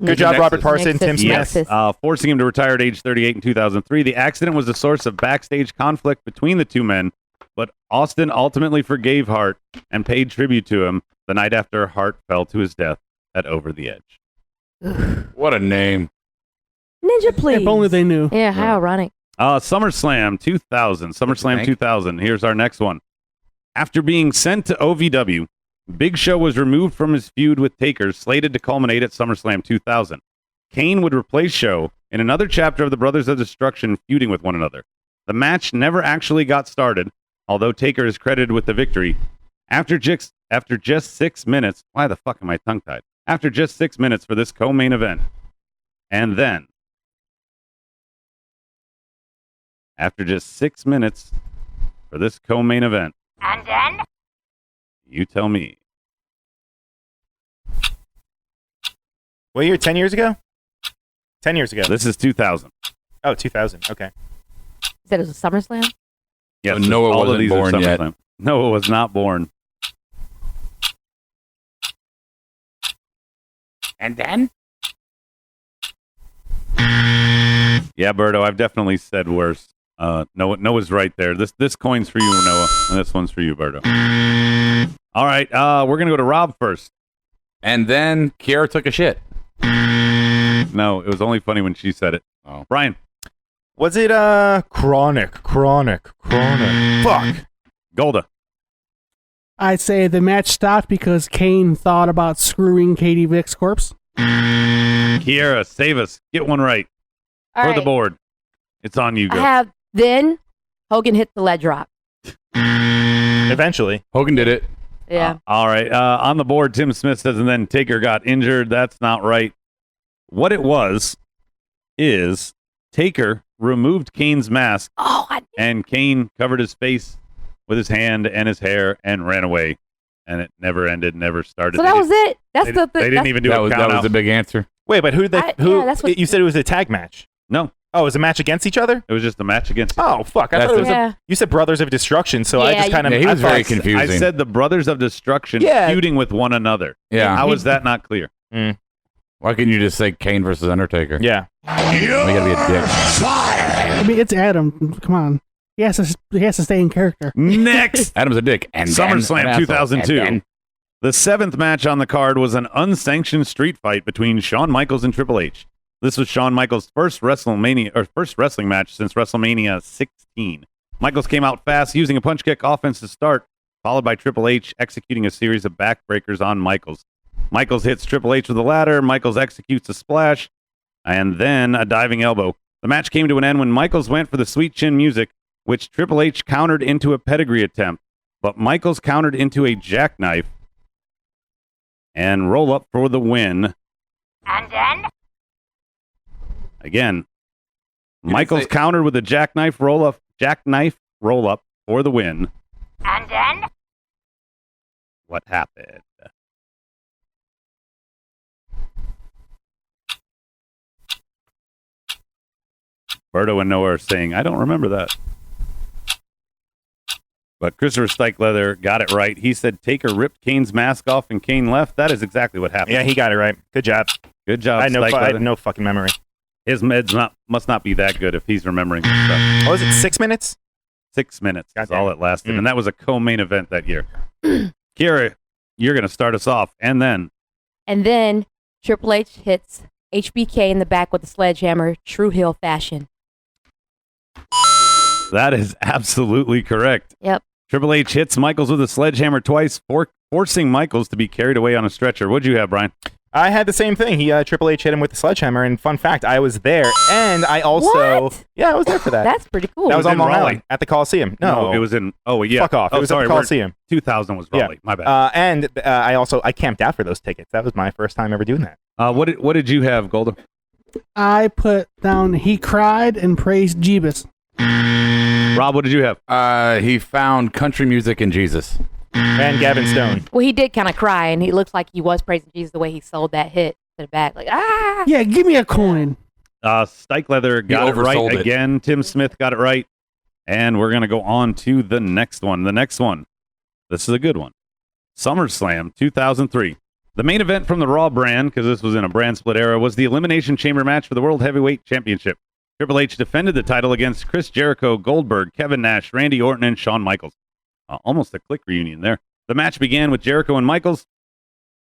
Good job, Robert Parson, Tim Smith. Yes, forcing him to retire at age 38 in 2003. The accident was the source of backstage conflict between the two men, but Austin ultimately forgave Hart and paid tribute to him the night after Hart fell to his death at Over the Edge. What a name. Ninja, please. If only they knew. Yeah, how ironic. SummerSlam 2000. SummerSlam 2000. Here's our next one. After being sent to OVW, Big Show was removed from his feud with Taker, slated to culminate at SummerSlam 2000. Kane would replace Show in another chapter of the Brothers of Destruction feuding with one another. The match never actually got started, although Taker is credited with the victory. After just 6 minutes, why the fuck am I tongue-tied? After just 6 minutes for this co-main event. And then, after just 6 minutes for this co-main event. And then? You tell me. What year? 10 years ago? 10 years ago. This is 2000. Oh, 2000. Okay. You said it was a SummerSlam? Yes, Noah all of wasn't these are born yet. SummerSlam. Noah was not born. And then? Yeah, Berto, I've definitely said worse. Noah's right there. This coin's for you, Noah, and this one's for you, Berto. All right, we're gonna go to Rob first. And then Kiara took a shit. No, it was only funny when she said it. Oh, Brian. Was it chronic? Fuck. Golda. I'd say the match stopped because Kane thought about screwing Katie Vick's corpse. Kiara, save us. Get one right. All For right. the board. It's on you, I go. have then Hogan hit the leg drop. Eventually. Hogan did it. Yeah. All right. On the board, Tim Smith says, and then Taker got injured. That's not right. What it was is Taker removed Kane's mask, and Kane covered his face with his hand and his hair and ran away. And it never ended, never started. So that was it. That's the. They didn't even do that a was, count that was out. the big answer. Wait, but who that's what- you said it was a tag match? No. Oh, it was a match against each other? It was just a match against. Oh, fuck. I That's thought it was Yeah. you said Brothers of Destruction, so I Yeah, just kind of... Yeah, he was very I confusing. said the Brothers of Destruction Yeah. feuding with one another. Yeah. How is that not clear? Why couldn't you just say Kane versus Undertaker? Yeah. You gotta be a dick. I mean, it's Adam. Come on. He has to stay in character. Next. Adam's a dick. And SummerSlam then an asshole. 2002. And then- The seventh match on the card was an unsanctioned street fight between Shawn Michaels and Triple H. This was Shawn Michaels' first wrestling match since WrestleMania 16. Michaels came out fast, using a punch kick offense to start, followed by Triple H executing a series of backbreakers on Michaels. Michaels hits Triple H with a ladder, Michaels executes a splash, and then a diving elbow. The match came to an end when Michaels went for the sweet chin music, which Triple H countered into a pedigree attempt, but Michaels countered into a jackknife and roll up for the win. And then? Again, didn't Michaels say- countered with a jackknife roll up for the win. And then? What happened? Berto and Noah are saying, I don't remember that. But Christopher Stykeleather got it right. He said Taker ripped Kane's mask off and Kane left. That is exactly what happened. Yeah, he got it right. Good job. Good job, I had Stykeleather. no fucking memory. His meds must not be that good if he's remembering this stuff. What was it, 6 minutes? 6 minutes. That's all it lasted. Mm. And that was a co-main event that year. Kiara, you're going to start us off. And then Triple H hits HBK in the back with a sledgehammer, true heel fashion. that is absolutely correct. Yep. Triple H hits Michaels with a sledgehammer twice, forcing Michaels to be carried away on a stretcher. What'd you have, Brian? I had the same thing. Triple H hit him with the sledgehammer, and fun fact, I was there, and I also... What? Yeah, I was there for that. That's pretty cool. That was It was on in Long Raleigh. Island, at the Coliseum. No, it was in... Oh, yeah. Fuck off. Oh, It was sorry, at the Coliseum. 2000 was Raleigh. My bad. I camped out for those tickets. That was my first time ever doing that. What did you have, Golda? I put down he cried and praised Jeebus. Rob, what did you have? He found country music in Jesus. And Gavin Stone. Well, he did kind of cry, and he looks like he was praising Jesus the way he sold that hit to the back. Like, ah! Yeah, give me a coin. Stykeleather got it right oversold it. again. Tim Smith got it right. And we're going to go on to the next one. The next one. This is a good one. SummerSlam 2003. The main event from the Raw brand, because this was in a brand split era, was the Elimination Chamber match for the World Heavyweight Championship. Triple H defended the title against Chris Jericho, Goldberg, Kevin Nash, Randy Orton, and Shawn Michaels. Almost a click reunion there. The match began with Jericho and Michaels,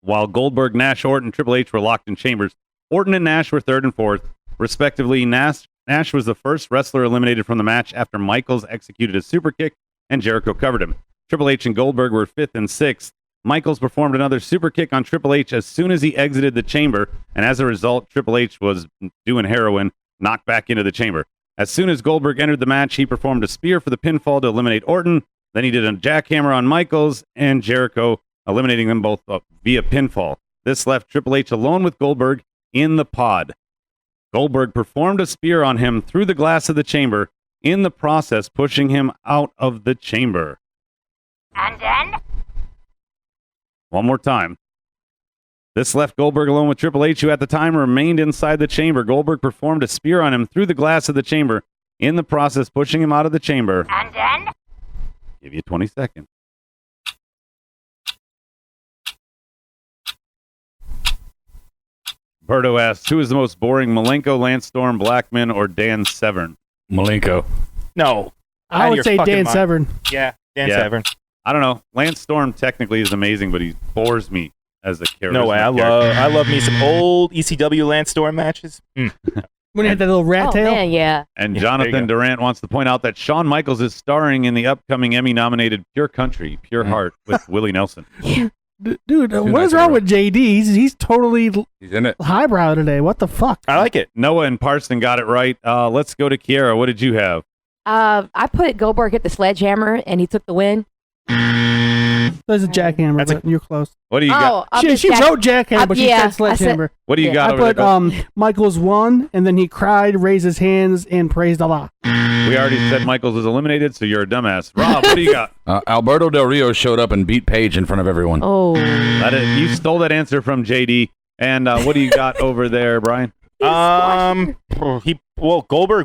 while Goldberg, Nash, Orton, and Triple H were locked in chambers. Orton and Nash were third and fourth, respectively. Nash was the first wrestler eliminated from the match after Michaels executed a super kick and Jericho covered him. Triple H and Goldberg were fifth and sixth. Michaels performed another super kick on Triple H as soon as he exited the chamber, and as a result, Triple H was doing heroin, knocked back into the chamber. As soon as Goldberg entered the match, he performed a spear for the pinfall to eliminate Orton. Then he did a jackhammer on Michaels and Jericho, eliminating them both via pinfall. This left Triple H alone with Goldberg in the pod. Goldberg performed a spear on him through the glass of the chamber, in the process pushing him out of the chamber. And then? One more time. This left Goldberg alone with Triple H, who at the time remained inside the chamber. Goldberg performed a spear on him through the glass of the chamber, in the process pushing him out of the chamber. And then? Give you 20 seconds. Berto asks, who is the most boring, Malenko, Lance Storm, Blackman, or Dan Severn? Malenko. No. I would say Dan Severn. Yeah, Dan Severn. I don't know. Lance Storm technically is amazing, but he bores me as a character. No way. I love me some old ECW Lance Storm matches. When he had that little rat tail. Man, yeah. And Jonathan Durant wants to point out that Shawn Michaels is starring in the upcoming Emmy-nominated Pure Country, Pure Heart with Willie Nelson. Dude, what is wrong with JD? He's totally He's in it. highbrow today. What the fuck? I like it. Noah and Parson got it right. Let's go to Kiara. What did you have? I put Goldberg hit the sledgehammer, and he took the win. There's a jackhammer, but you're close. What do you got? She wrote jackhammer, but she said sledgehammer. What do you got I over put there? Michaels won, and then he cried, raised his hands, and praised Allah. We already said Michaels is eliminated, so you're a dumbass. Rob, what do you got? Alberto Del Rio showed up and beat Paige in front of everyone. Oh. You stole that answer from JD. And what do you got over there, Brian? Goldberg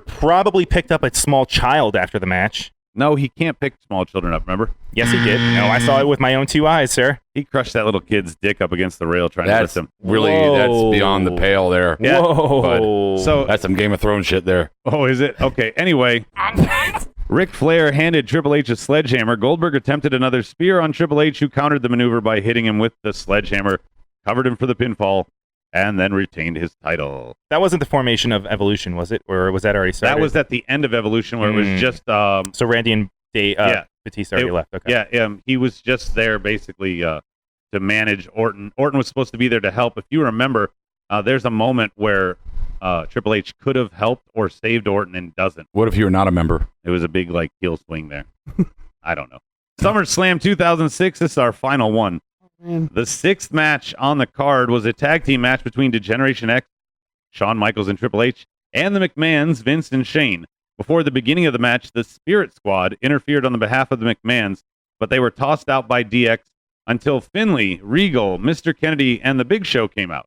probably picked up a small child after the match. No, he can't pick small children up, remember? Yes, he did. No, I saw it with my own 2 eyes, sir. He crushed that little kid's dick up against the rail trying to lift him. That's beyond the pale there. Yeah. Whoa. So that's some Game of Thrones shit there. Oh, is it? Okay. Anyway, Ric Flair handed Triple H a sledgehammer. Goldberg attempted another spear on Triple H, who countered the maneuver by hitting him with the sledgehammer, covered him for the pinfall, and then retained his title. That wasn't the formation of Evolution, was it? Or was that already started? That was at the end of Evolution, where it was just... so Randy and Batista already left. Okay. Yeah, he was just there basically to manage Orton. Orton was supposed to be there to help. If you remember, there's a moment where Triple H could have helped or saved Orton and doesn't. What if you were not a member? It was a big heel swing there. I don't know. SummerSlam 2006, this is our final one. The 6th match on the card was a tag team match between Degeneration X, Shawn Michaels and Triple H, and the McMahons, Vince and Shane. Before the beginning of the match, the Spirit Squad interfered on the behalf of the McMahons, but they were tossed out by DX until Finlay, Regal, Mr. Kennedy, and the Big Show came out.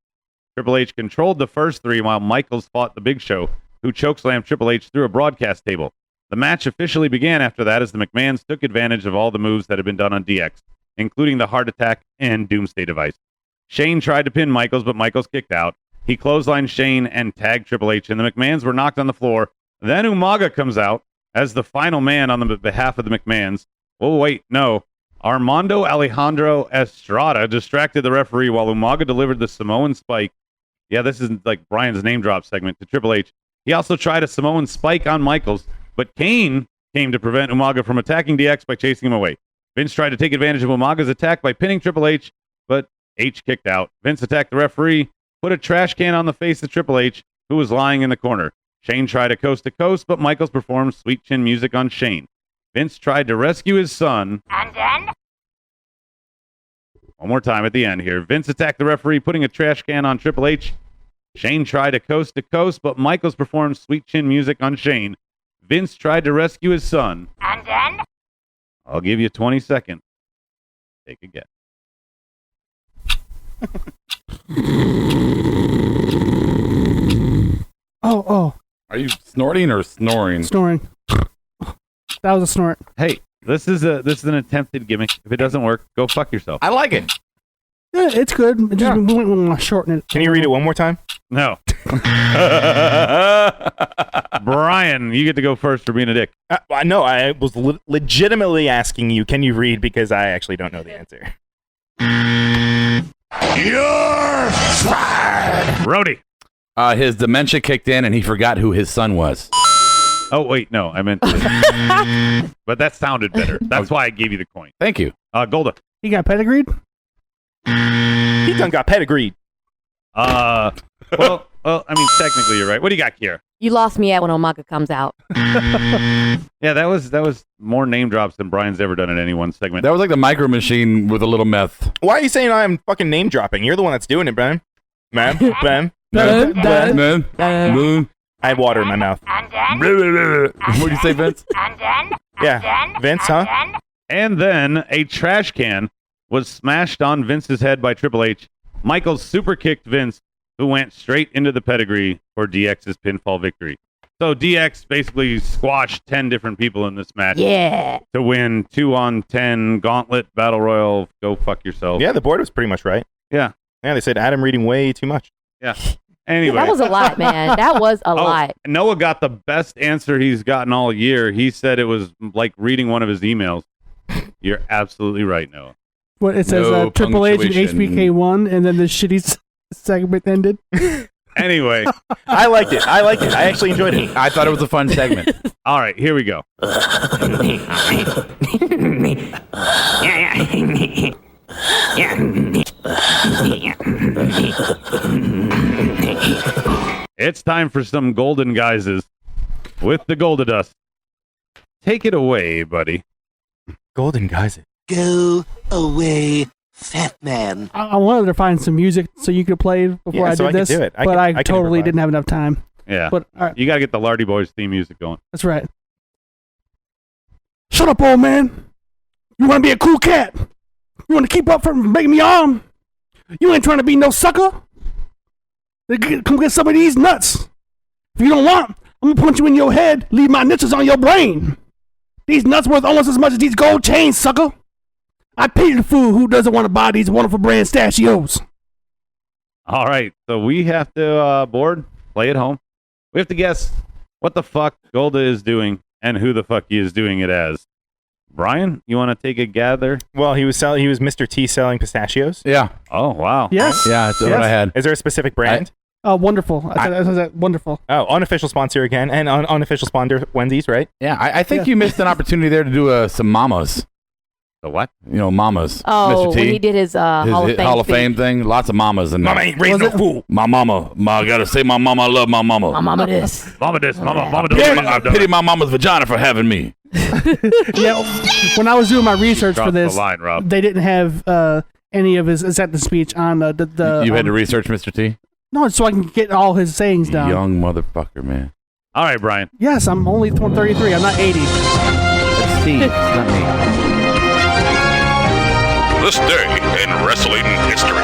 Triple H controlled the first 3 while Michaels fought the Big Show, who chokeslammed Triple H through a broadcast table. The match officially began after that as the McMahons took advantage of all the moves that had been done on DX, including the Heart Attack and Doomsday Device. Shane tried to pin Michaels, but Michaels kicked out. He clotheslined Shane and tagged Triple H, and the McMahons were knocked on the floor. Then Umaga comes out as the final man on the behalf of the McMahons. Oh, wait, no. Armando Alejandro Estrada distracted the referee while Umaga delivered the Samoan Spike. Yeah, this is like Brian's name drop segment to Triple H. He also tried a Samoan Spike on Michaels, but Kane came to prevent Umaga from attacking DX by chasing him away. Vince tried to take advantage of Umaga's attack by pinning Triple H, but H kicked out. Vince attacked the referee, put a trash can on the face of Triple H, who was lying in the corner. Shane tried a coast-to-coast, but Michaels performed Sweet Chin Music on Shane. Vince tried to rescue his son. And then? One more time at the end here. Vince attacked the referee, putting a trash can on Triple H. Shane tried a coast-to-coast, but Michaels performed Sweet Chin Music on Shane. Vince tried to rescue his son. And then? I'll give you 20 seconds. Take a guess. Oh. Are you snorting or snoring? Snoring. That was a snort. Hey, this is an attempted gimmick. If it doesn't work, go fuck yourself. I like it. Yeah, it's good. We want to shorten it. Can you read it one more time? No. Brian, you get to go first for being a dick. No, I was legitimately asking you, can you read, because I actually don't know the answer. You're fired. Brody. His dementia kicked in and he forgot who his son was. Oh, wait, no, I meant but that sounded better. That's why I gave you the coin. Thank you. Golda. He got pedigreed? He done got pedigreed. Well, I mean, technically you're right. What do you got here? You lost me at when Umaga comes out. Yeah, that was more name drops than Brian's ever done in any one segment. That was like the Micro Machine with a little meth. Why are you saying I'm fucking name dropping? You're the one that's doing it, Brian. Man. I had water in my mouth. And then? What do you say, Vince? And then? Yeah, Vince, huh? And then a trash can was smashed on Vince's head by Triple H. Michaels super kicked Vince, who went straight into the pedigree for DX's pinfall victory. So DX basically squashed 10 different people in this match. Yeah. To win 2-on-10 Gauntlet Battle Royal. Go fuck yourself. Yeah, the board was pretty much right. Yeah. Yeah, they said Adam reading way too much. Yeah. Anyway. That was a lot, man. That was a lot. Noah got the best answer he's gotten all year. He said it was like reading one of his emails. You're absolutely right, Noah. What it says, Triple H and HBK won, and then the shitty segment ended. Anyway. I liked it. I actually enjoyed it. I thought it was a fun segment. All right, here we go. It's time for some golden guises with the Golda Dust. Take it away, buddy. Golden guys. Go away, fat man. I wanted to find some music so you could play before I did this, could do it. but I totally didn't have enough time. Yeah, but you got to get the Lardy Boys theme music going. That's right. Shut up, old man. You want to be a cool cat? You want to keep up from making me arm? You ain't trying to be no sucker. Come get some of these nuts. If you don't want, I'm gonna punch you in your head, leave my niches on your brain. These nuts worth almost as much as these gold chains, sucker. I pity the fool who doesn't want to buy these wonderful brand stachios. All right, so we have to play at home. We have to guess what the fuck Golda is doing and who the fuck he is doing it as. Brian, you want to take a gather? Well, he was Mr. T selling pistachios. Yeah. Oh, wow. Yes. Yeah, that's what I had. Is there a specific brand? Wonderful. I said wonderful. Oh, unofficial sponsor again, and unofficial sponsor Wendy's, right? Yeah, I think you missed an opportunity there to do some mamas. The what? You know, mamas. Oh, Mr. T, when he did his Hall of Fame thing. Lots of mamas in there. Mama ain't raised no fool. My mama. I gotta say my mama. I love my mama. My mama this. Mama this. Mama I pity my mama's vagina for having me. Yeah, when I was doing my research for this, the line, Rob. they didn't have any of his acceptance speech on the You had to research Mr. T? No, so I can get all his sayings down. Young motherfucker, man. All right, Brian. Yes, I'm only 33. I'm not 80. That's Steve. It's not me. This day in wrestling history.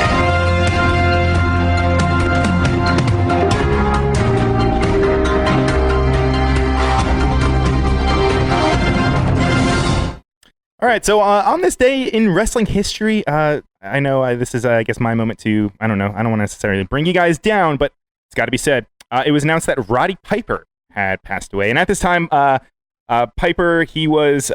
All right, so on this day in wrestling history, I know this is, I guess, my moment to, I don't want to necessarily bring you guys down, but it's got to be said. It was announced that Roddy Piper had passed away, and at this time, Piper, he was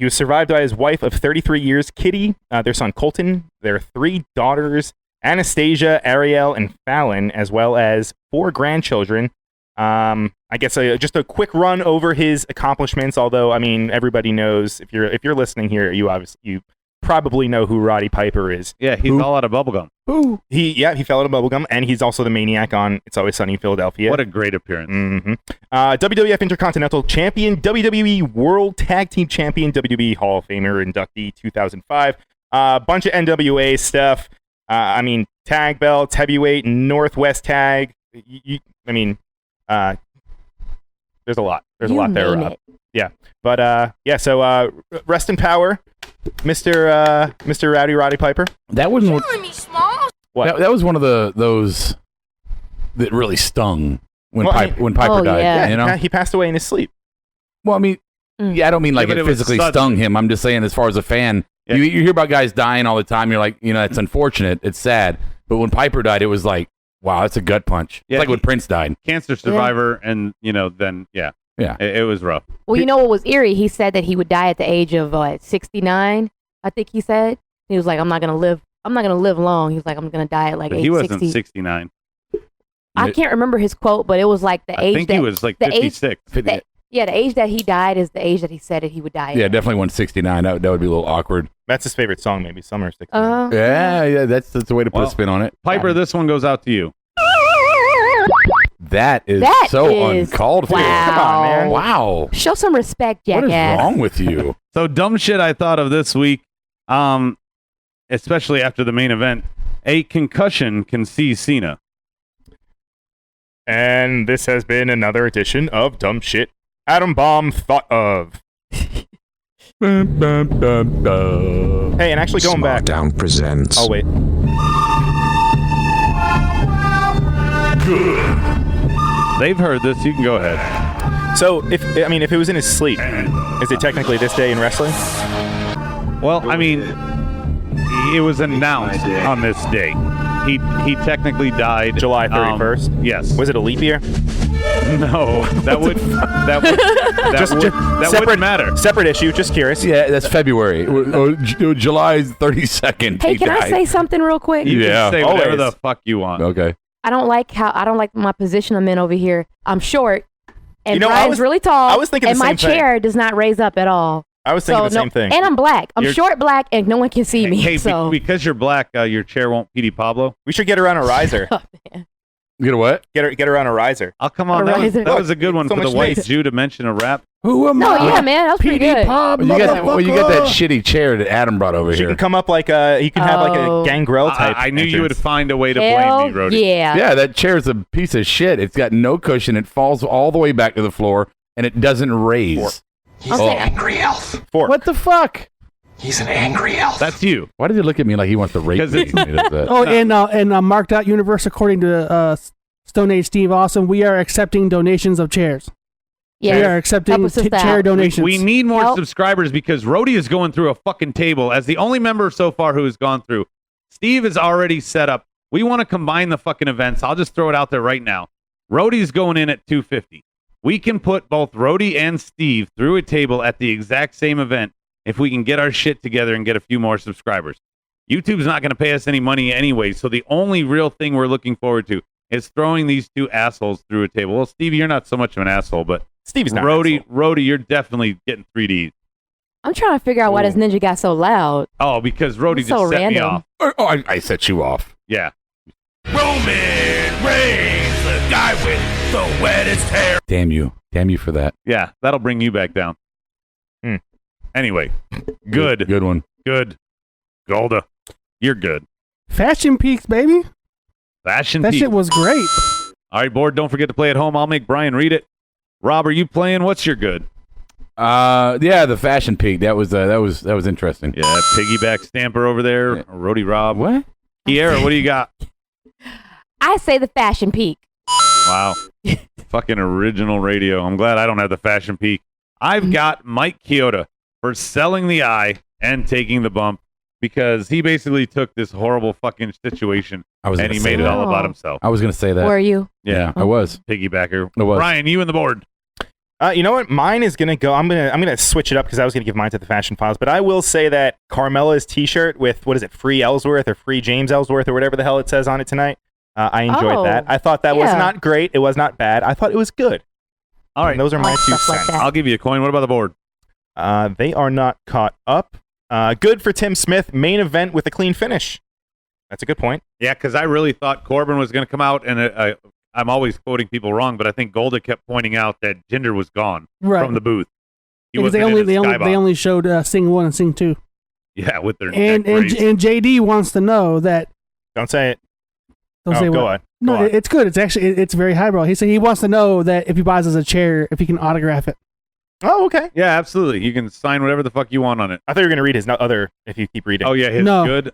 survived by his wife of 33 years, Kitty, their son Colton, their 3 daughters, Anastasia, Ariel, and Fallon, as well as 4 grandchildren. I guess just a quick run over his accomplishments. Although, I mean, everybody knows if you're listening here, you probably know who Roddy Piper is. Yeah, he fell out of bubblegum. Who? He fell out of bubblegum, and he's also the Maniac on It's Always Sunny in Philadelphia. What a great appearance! Mm-hmm. WWF Intercontinental Champion, WWE World Tag Team Champion, WWE Hall of Famer inductee 2005. Bunch of NWA stuff. I mean, tag belts, heavyweight, Northwest tag. There's a lot. There's a lot there, Rob. Yeah. But, so rest in power, Mr. Roddy Piper. That wasn't what? That was one of those that really stung when Piper died. Yeah, you know? He passed away in his sleep. Well, I mean, I don't mean like it physically stung him. I'm just saying as far as a fan, you hear about guys dying all the time. You're like, it's unfortunate. It's sad. But when Piper died, it was like, wow, that's a gut punch. Yeah, it's like when Prince died. Cancer survivor, and then it was rough. Well, you know what was eerie? He said that he would die at the age of 69. I think he said he was like, I'm not gonna live long. He was like, I'm gonna die at like age 60. He wasn't 69. I can't remember his quote, but it was like the age. I think he was like 56. The age that he died is the age that he said that he would die. Yeah, definitely 169. That would be a little awkward. That's his favorite song, maybe Summer 69. Yeah, that's the way to put a spin on it. Piper, this one goes out to you. That is uncalled for. Wow. Come on, man. Wow. Show some respect, jackass. What is wrong with you? So dumb shit I thought of this week, especially after the main event. A concussion can see Cena. And this has been another edition of Dumb Shit Adam Baum thought of. Hey, and actually going back. Smarkdown presents. Oh, wait. Good. They've heard this. You can go ahead. So, if it was in his sleep, is it technically this day in wrestling? Well, I mean, it was announced on this day. he technically died July 31st. Yes. Was it a leap year? No, that wouldn't matter. Separate issue. Just curious. Yeah, that's February. July 32nd. Hey, can I say something real quick? You Yeah. can say whatever Always. the fuck you want. Okay. I don't like my position I'm in over here. I'm short, and You know, Brian's really tall. I was thinking and the my same thing. chair does not raise up at all. I was thinking the same thing. And I'm black. I'm You're- short black, and no one can see me. Hey, so because you're black, your chair won't PD Pablo. We should get her on a riser. Get a what? Get her on a riser. Oh, come on. A That riser. was a good one So for the much white space. Jew to mention a rap. Who am no, I? yeah, man, that was pretty PD good. Pop, You got that shitty chair that Adam brought over She here. can come up like you can have like Oh. a gangrel type. I knew you would entrance. find a way to Hell blame me, Rhodey. yeah. Yeah, that chair's a piece of shit. It's got no cushion. It falls all the way back to the floor, and it doesn't raise. He's an angry elf. What the fuck? He's an angry elf. That's you. Why does he look at me like he wants to rape 'Cause me? it's- when he does that? Oh, and Marked Out Universe, according to Stone Age Steve Awesome, we are accepting donations of chairs. Yes. We are accepting Help us with that. chair donations. We need more Help. subscribers because Rhodey is going through a fucking table as the only member so far who has gone through. Steve is already set up. We want to combine the fucking events. I'll just throw it out there right now. Rhodey's going in at 250. We can put both Rhodey and Steve through a table at the exact same event if we can get our shit together and get a few more subscribers. YouTube's not going to pay us any money anyway, so the only real thing we're looking forward to is throwing these two assholes through a table. Well, Stevie, you're not so much of an asshole, but Steve's not. an asshole. Rhodey, you're definitely getting 3D. I'm trying to figure out why this ninja got so loud. Oh, because Rhodey That's just so set me random. off. Oh, I set you off. Yeah. Roman Reigns, the guy with the wettest hair. Damn you. Damn you for that. Yeah, that'll bring you back down. Anyway, good. Good one. Good. Golda, you're good. Fashion Peaks, baby. Fashion That Peak. shit was great. All right, board, don't forget to play at home. I'll make Brian read it. Rob, are you playing? What's your good? Yeah, the Fashion Peak. That was interesting. Yeah, piggyback stamper over there. Yeah. Rhodey Rob. What? Kiara, what do you got? I say the Fashion Peak. Wow. Fucking original radio. I'm glad I don't have the Fashion Peak. I've got Mike Chioda for selling the eye and taking the bump because he basically took this horrible fucking situation and he made it all about himself. I was going to say that. Were you? Yeah, I was. Piggybacker. I was. Brian, you and the board. You know what? Mine is gonna go. I'm gonna switch it up because I was gonna give mine to the Fashion Files, but I will say that Carmella's T-shirt with what is it, free Ellsworth or free James Ellsworth or whatever the hell it says on it tonight. I enjoyed that. I thought that was not great. It was not bad. I thought it was good. All right, and those are my 2 cents. I'll give you a coin. What about the board? They are not caught up. Good for Tim Smith. Main event with a clean finish. That's a good point. Yeah, because I really thought Corbin was going to come out, and I'm always quoting people wrong, but I think Golda kept pointing out that Jinder was gone from the booth. He Because they wasn't in his they only showed Sing 1 and Sing 2. Yeah, with their And neck brace. JD wants to know that. Don't say it. Don't Oh, say go what. on. No, Go on. it's good. It's actually it's very highbrow. He said he wants to know that if he buys us a chair, if he can autograph it. Oh, okay. Yeah, absolutely. You can sign whatever the fuck you want on it. I thought you were going to read his other if you keep reading. Oh, yeah, his good.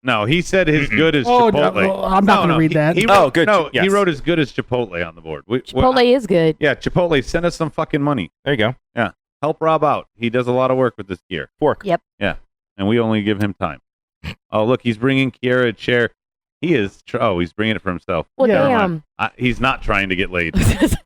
No, he said his good is Oh, Chipotle. no, I'm not gonna read that. He wrote, Oh, good. No, Yes. he wrote as good as Chipotle on the board. Chipotle is good. Yeah, Chipotle, send us some fucking money. There you go. Yeah, help Rob out. He does a lot of work with this gear. Fork. Yep. Yeah, and we only give him time. Oh, look, he's bringing Kiara a chair. He is. He's bringing it for himself. Well, Yeah. Never mind. He's not trying to get laid.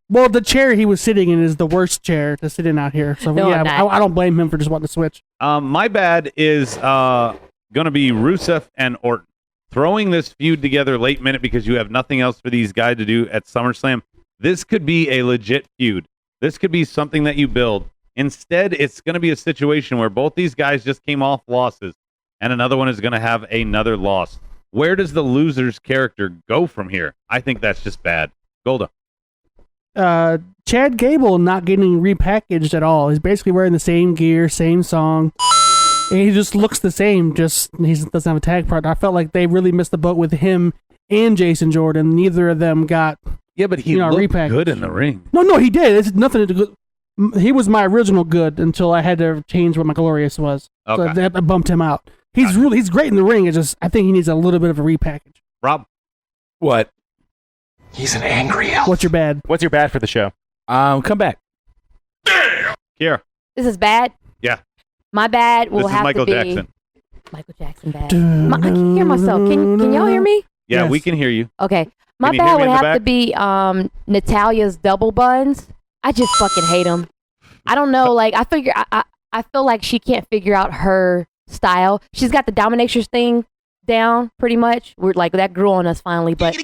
Well, the chair he was sitting in is the worst chair to sit in out here. So No, yeah, I'm not. I don't blame him for just wanting to switch. My bad is going to be Rusev and Orton. Throwing this feud together late minute because you have nothing else for these guys to do at SummerSlam. This could be a legit feud. This could be something that you build. Instead, it's going to be a situation where both these guys just came off losses and another one is going to have another loss. Where does the loser's character go from here? I think that's just bad. Golda. Chad Gable not getting repackaged at all. He's basically wearing the same gear, same song. And he just looks the same, just he doesn't have a tag partner. I felt like they really missed the boat with him and Jason Jordan. Neither of them got but he looked looked good in the ring. No, he did. It's nothing to do. He was my original good until I had to change what my glorious was. Okay. So that bumped him out. He's great in the ring. It's just I think he needs a little bit of a repackage. Rob. What? He's an angry elf. What's your bad? What's your bad for the show? Come back. Here. This is bad. Yeah. My bad will This is have Michael to be Jackson. Michael Jackson bad. I can't hear myself. Can y'all hear me? Yeah, Yes. we can hear you. Okay. My Can you hear bad me would in the have to back? be Natalia's double buns. I just fucking hate them. I don't know. Like, I feel like she can't figure out her style. She's got the dominatrix thing down pretty much. We're like, that grew on us finally, but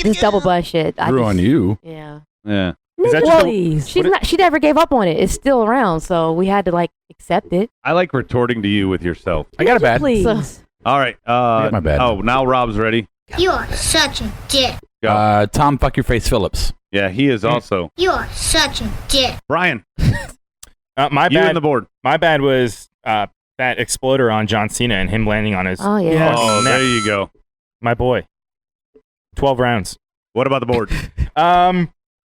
this double bun shit. Grew on you. Yeah. Yeah. Is that just She never gave up on it. It's still around, so we had to like accept it. I like retorting to you with yourself. I got a bad. Please. All right. got my bad. Oh, now Rob's ready. You are such a dick. Tom, fuck your face, Phillips. Yeah, he is also. You are such a dick. Brian. My You bad. and the board. My bad was that exploder on John Cena and him landing on his. Oh yeah. Oh, neck. there you go. My boy. 12 rounds. What about the board?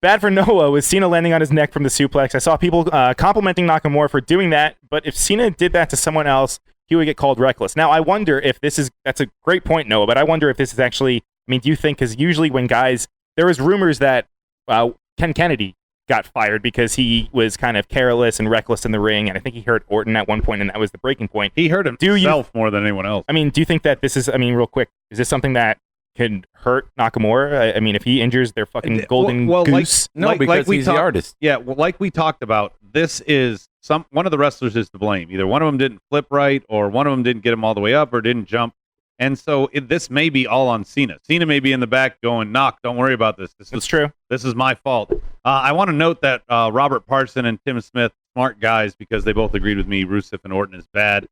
Bad for Noah was Cena landing on his neck from the suplex. I saw people complimenting Nakamura for doing that, but if Cena did that to someone else, he would get called reckless. Now, I wonder if that's a great point, Noah, but I wonder if this is actually, I mean, do you think, because usually when guys, there was rumors that Ken Kennedy got fired because he was kind of careless and reckless in the ring, and I think he hurt Orton at one point, and that was the breaking point. He hurt himself more than anyone else. I mean, do you think that this is, I mean, real quick, is this something that can hurt Nakamura? I mean, if he injures their fucking golden goose? Because he's the artist. Yeah, well, like we talked about, this is one of the wrestlers is to blame. Either one of them didn't flip right, or one of them didn't get him all the way up, or didn't jump. And so this may be all on Cena. Cena may be in the back going, "Knock, don't worry about this. That's true. This is my fault." I want to note that Robert Parson and Tim Smith, smart guys, because they both agreed with me. Rusev and Orton is bad,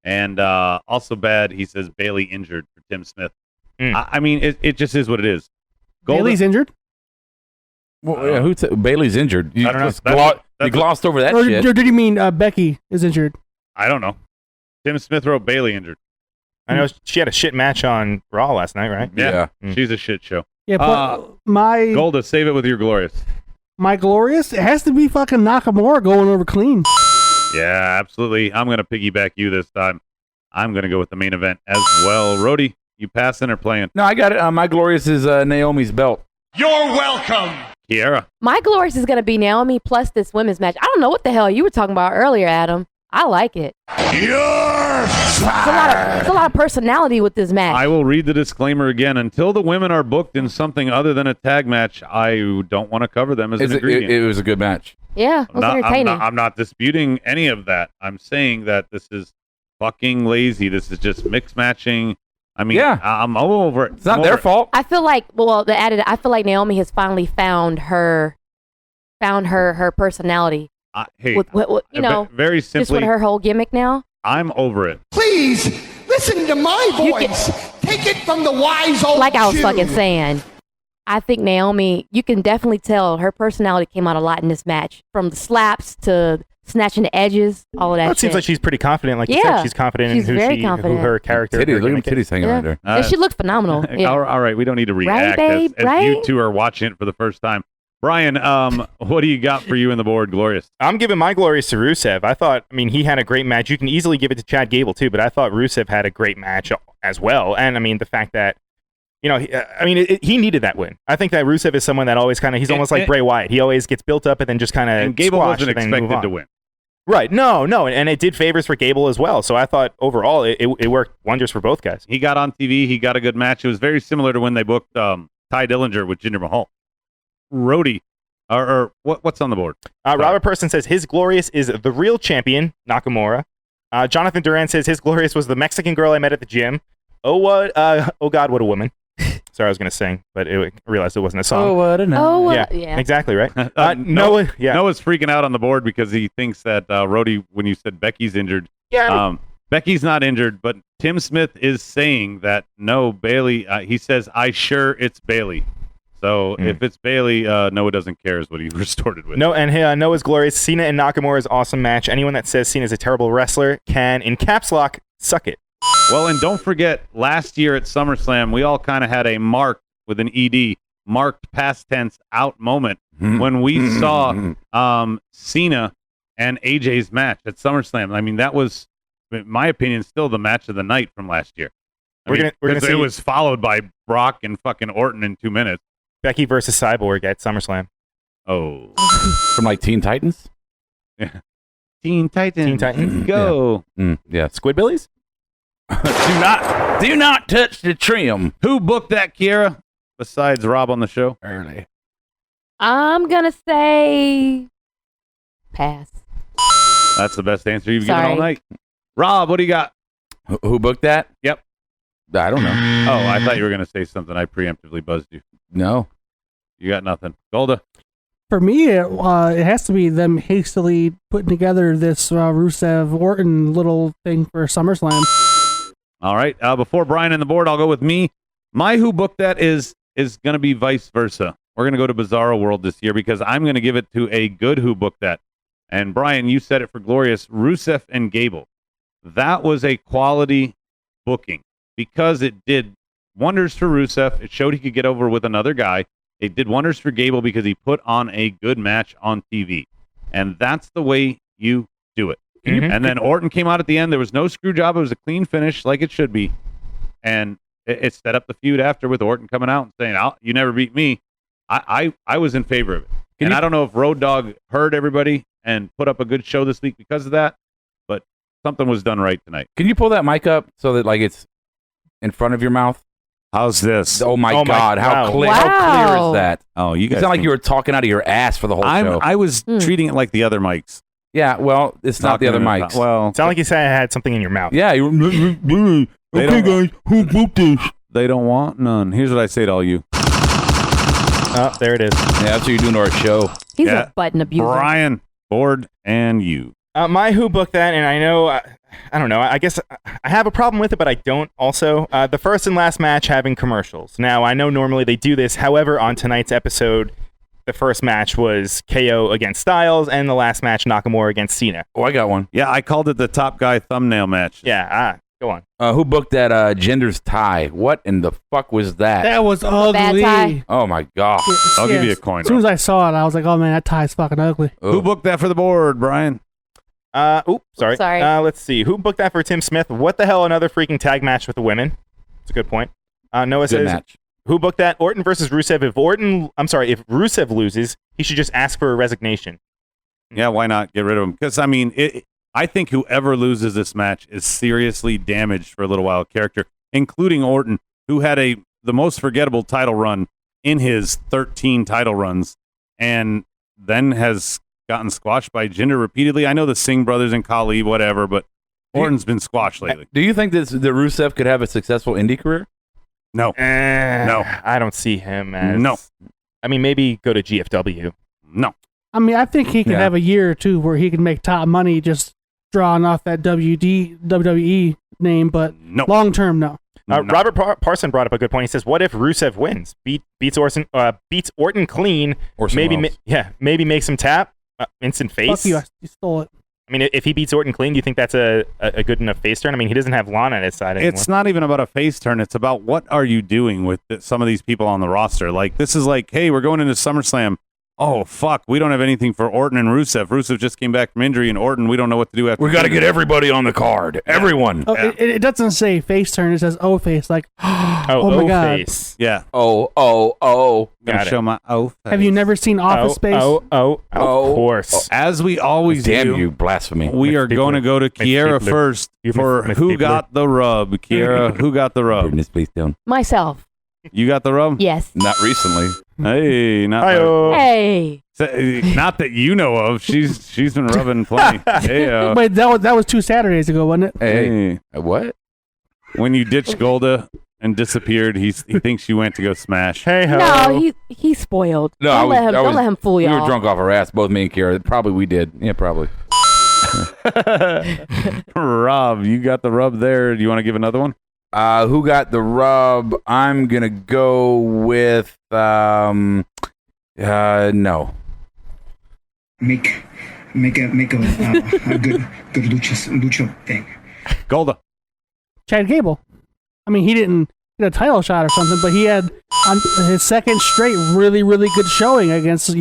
and also bad. He says Bailey injured for Tim Smith. I mean, it just is what it is. Bailey's injured? Well, yeah, Bailey's injured. You I don't know. just you glossed over that Or shit. did you mean Becky is injured? I don't know. Tim Smith wrote Bailey injured. I know she had a shit match on Raw last night, right? Yeah. She's a shit show. Yeah, but my Golda, save it with your glorious. my glorious, it has to be fucking Nakamura going over clean. Yeah, absolutely. I'm going to piggyback you this time. I'm going to go with the main event as well. Rhodey, you passing or playing? No, I got it. My glorious is Naomi's belt. You're welcome. Kiara. My glorious is gonna be Naomi plus this women's match. I don't know what the hell you were talking about earlier, Adam. I like it. It's a lot of personality with this match. I will read the disclaimer again. Until the women are booked in something other than a tag match, I don't want to cover them as an ingredient. It was a good match. Yeah, it was entertaining. I'm not disputing any of that. I'm saying that this is fucking lazy. This is just mix matching. I mean, Yeah. I'm all over it. It's not their fault. I feel like, I feel like Naomi has finally found her personality. Hey, with very just simply, with her whole gimmick now. I'm over it. Please listen to my voice. Take it from the wise old Like I was Jew. fucking saying, I think Naomi, you can definitely tell her personality came out a lot in this match. From the slaps to snatching the edges, all of that. Well, it seems shit. like she's pretty confident. Like you Yeah, said, she's confident she's in very who confident. her character. Titties, her look at gimmick is. titties hanging right there. And she looked phenomenal. Yeah. All right, we don't need to react babe? as Right? you two are watching it for the first time. Brian, what do you got for you in the board, Glorious? I'm giving my glorious to Rusev. I mean, he had a great match. You can easily give it to Chad Gable too, but I thought Rusev had a great match as well. And I mean, the fact that, he needed that win. I think that Rusev is someone that always he's almost like Bray Wyatt. He always gets built up and then just kind of. And Gable wasn't expected to win. Right. No, and it did favors for Gable as well. So I thought overall it worked wonders for both guys. He got on TV. He got a good match. It was very similar to when they booked Ty Dillinger with Jinder Mahal. Rhodey, or what's on the board? Robert Person says his glorious is the real champion, Nakamura. Jonathan Duran says his glorious was the Mexican girl I met at the gym. Oh God, what a woman. Sorry, I was going to sing, but I realized it wasn't a song. Oh, what a night. Yeah, exactly, right? Noah's Noah's freaking out on the board because he thinks that Rhodey, when you said Becky's injured, Becky's not injured, but Tim Smith is saying that no, Bailey, he says, it's Bailey. So if it's Bailey, Noah doesn't care is what he retorted with. No, and Noah's glorious. Cena and Nakamura's awesome match. Anyone that says Cena's a terrible wrestler can, in caps lock, suck it. Well, and don't forget, last year at SummerSlam, we all kind of had a mark with an ED, marked past tense out moment when we saw Cena and AJ's match at SummerSlam. I mean, that was, in my opinion, still the match of the night from last year. We're gonna see it was followed by Brock and fucking Orton in 2 minutes. Becky versus Cyborg at SummerSlam. Oh. From like Teen Titans? Yeah. Teen Titans. Teen Titans. Go. Yeah. Squidbillies? Do not touch the trim. Who booked that, Kiara? Besides Rob on the show? Early. I'm going to say pass. That's the best answer you've given Sorry. all night. Rob, what do you got? Who booked that? Yep. I don't know. Oh, I thought you were going to say something. I preemptively buzzed you. No. You got nothing. Golda? For me, it has to be them hastily putting together this Rusev-Orton little thing for SummerSlam. All right. Before Brian and the board, I'll go with me. My who booked that is going to be vice versa. We're going to go to Bizarro World this year because I'm going to give it to a good who booked that. And Brian, you said it for glorious. Rusev and Gable. That was a quality booking because it did wonders for Rusev. It showed he could get over with another guy. It did wonders for Gable because he put on a good match on TV. And that's the way you do it. And then Orton came out at the end. There was no screw job. It was a clean finish like it should be. And it set up the feud after with Orton coming out and saying, you never beat me. I was in favor of it. I don't know if Road Dogg heard everybody and put up a good show this week because of that, but something was done right tonight. Can you pull that mic up so that like it's in front of your mouth? How's this? Oh my God! How clear is that? Oh, you guys! It's not like you were talking out of your ass for the whole show. I was treating it like the other mics. Yeah, well, it's not the other mics. Well, it sounded like you said I had something in your mouth. Yeah. Okay, guys, who booked this? They don't want none. Here's what I say to all you. Oh, there it is. Yeah, that's what you're doing to our show. He's a button abuser. Brian, board, and you. My who booked that, and I know, I don't know, I guess I have a problem with it, but I don't also. The first and last match having commercials. Now, I know normally they do this. However, on tonight's episode, the first match was KO against Styles, and the last match, Nakamura against Cena. Oh, I got one. Yeah, I called it the top guy thumbnail match. Yeah, go on. Who booked that gender's tie? What in the fuck was that? That was ugly. Bad tie. Oh my God. I'll give you a coin. As soon as I saw it, I was like, oh man, that tie's fucking ugly. Who booked that for the board, Brian? Sorry. Sorry. Let's see. Who booked that for Tim Smith? What the hell? Another freaking tag match with the women. That's a good point. Noah says, match. Who booked that? Orton versus Rusev. If Rusev loses, he should just ask for a resignation. Yeah, why not get rid of him? Because I mean, I think whoever loses this match is seriously damaged for a little while. Character, including Orton, who had the most forgettable title run in his 13 title runs, and then has gotten squashed by Jinder repeatedly. I know the Singh brothers and Khali, whatever, but Orton's been squashed lately. Do you think that Rusev could have a successful indie career? No. No. I don't see him as... No. I mean, maybe go to GFW. No. I mean, I think he could have a year or two where he can make top money just drawing off that WWE name, but long term, no. Robert Parson brought up a good point. He says, "What if Rusev wins, beats Orton clean, maybe makes him tap instant face? Fuck you, you stole it. I mean, if he beats Orton clean, do you think that's a good enough face turn? I mean, he doesn't have Lana at his side anymore. It's not even about a face turn. It's about what are you doing with some of these people on the roster. Like, this is like, hey, we're going into SummerSlam. Oh, fuck, we don't have anything for Orton and Rusev. Rusev just came back from injury, and Orton, we don't know what to do after. We got to get everybody on the card. Yeah. Everyone. Oh, yeah. It doesn't say face turn. It says O face. Like, oh my God. Face. Yeah. Oh. Gonna show my O face. Have you never seen Office Space? Of course. As we always do. Damn you, blasphemy. We are going to go to Kiara first for who got the rub. Kiara, who got the rub? Please don't. Myself. You got the rub? Yes. Not recently. Hey, not Hey. not that you know of. She's been rubbing plenty. Hey, Wait, that was 2 Saturdays ago, wasn't it? Hey. What? When you ditched Golda and disappeared, he thinks you went to go smash. Hey ho. No, he's spoiled. No, don't let him fool y'all. We were drunk off our ass, both me and Kiara. Probably we did. Yeah, probably. Rob, you got the rub there. Do you want to give another one? Who got the rub? I'm gonna go with no. Make a good lucha thing. Golda. Chad Gable. I mean, he didn't get a title shot or something, but he had on his second straight really, really good showing against